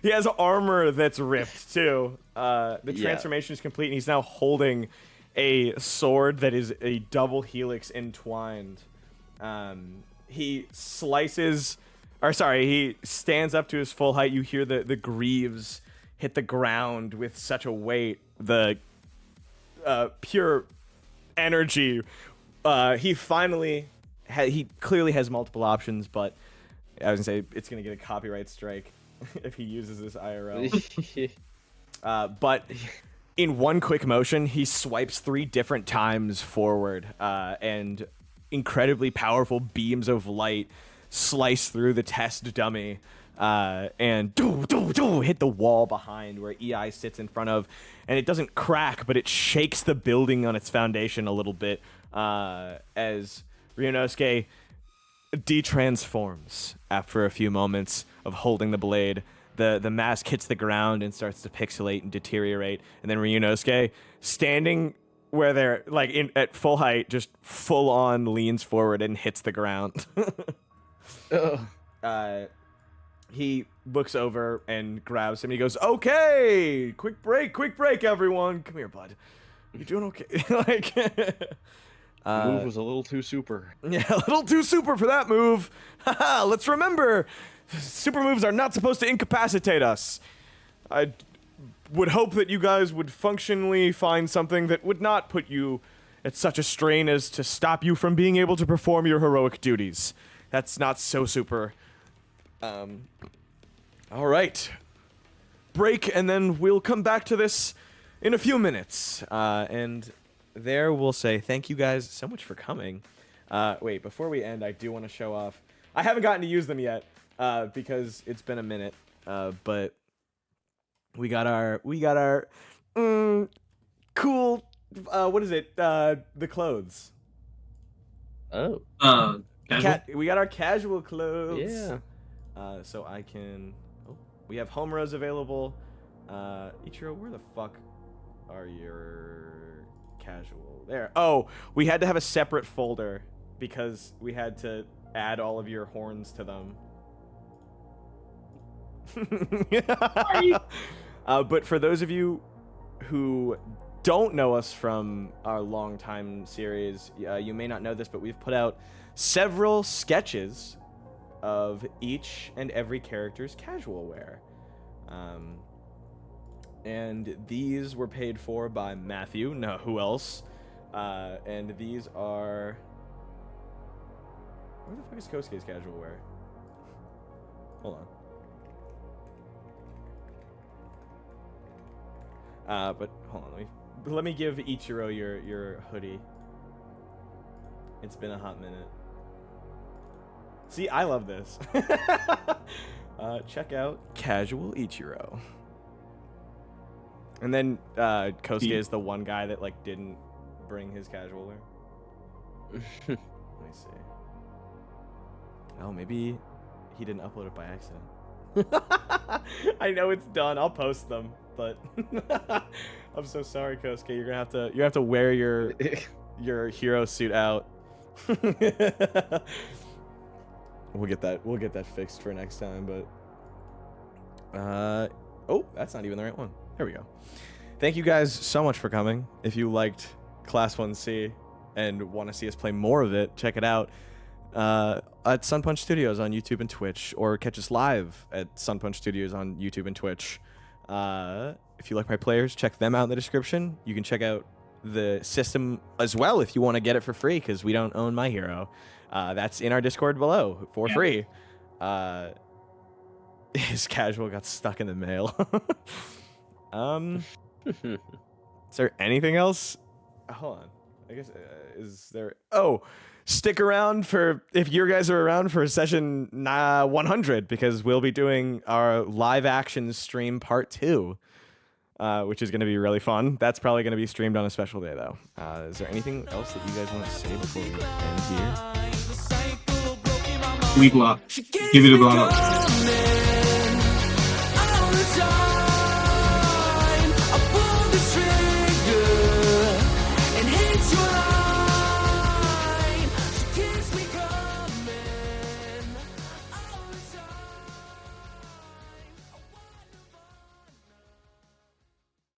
He has armor that's ripped too. The transformation is complete and he's now holding a sword that is a double helix entwined. He stands up to his full height. You hear the greaves hit the ground with such a weight. The pure energy. He clearly has multiple options, but I was gonna say it's gonna get a copyright strike if he uses this IRL. But in one quick motion, he swipes 3 different times forward, and incredibly powerful beams of light slice through the test dummy, and hit the wall behind where EI sits in front of, and it doesn't crack, but it shakes the building on its foundation a little bit, as Ryunosuke de-transforms after a few moments of holding the blade. The mask hits the ground and starts to pixelate and deteriorate, and then Ryunosuke, standing where they're like at full height, just full on leans forward and hits the ground. He looks over and grabs him. And he goes, "Okay, quick break, everyone. Come here, bud. You doing okay?" Like, the move was a little too super. Yeah, a little too super for that move. Haha, let's remember, super moves are not supposed to incapacitate us. I would hope that you guys would functionally find something that would not put you at such a strain as to stop you from being able to perform your heroic duties. That's not so super. All right. Break, and then we'll come back to this in a few minutes. And there we'll say thank you guys so much for coming. Wait, before we end, I do want to show off. I haven't gotten to use them yet, because it's been a minute. But we got our cool, what is it? The clothes. Oh. Casual? We got our casual clothes. Yeah. So I can. Oh, we have Homura's available. Ichiro, where the fuck are your casual? There. Oh, we had to have a separate folder because we had to add all of your horns to them. But for those of you who don't know us from our long time series, you may not know this, but we've put out several sketches of each and every character's casual wear. And these were paid for by Matthew. No, who else? And these are... Where the fuck is Kosuke's casual wear? Hold on. But hold on, let me give Ichiro your hoodie. It's been a hot minute. See, I love this. Check out Casual Ichiro. And then Kosuke is the one guy that like didn't bring his casual wear. Let me see. Oh, maybe he didn't upload it by accident. I know it's done. I'll post them, but I'm so sorry, Kosuke. You're gonna have to wear your hero suit out. We'll get that fixed for next time, but oh, that's not even the right one. There we go. thank you guys so much for coming. If you liked Class 1C and want to see us play more of it, check it out at Sun Punch Studios on YouTube and Twitch, or catch us live at Sun Punch Studios on YouTube and Twitch. If you like my players, check them out in the description. You can check out the system as well if you want to get it for free, because we don't own My Hero. That's in our Discord below for free. His casual got stuck in the mail. Is there anything else? Hold on. I guess is there? Oh, stick around for if you guys are around for session 100, because we'll be doing our live action stream part 2, which is going to be really fun. That's probably going to be streamed on a special day, though. Is there anything else that you guys want to say before we end here? We block. Give it a block.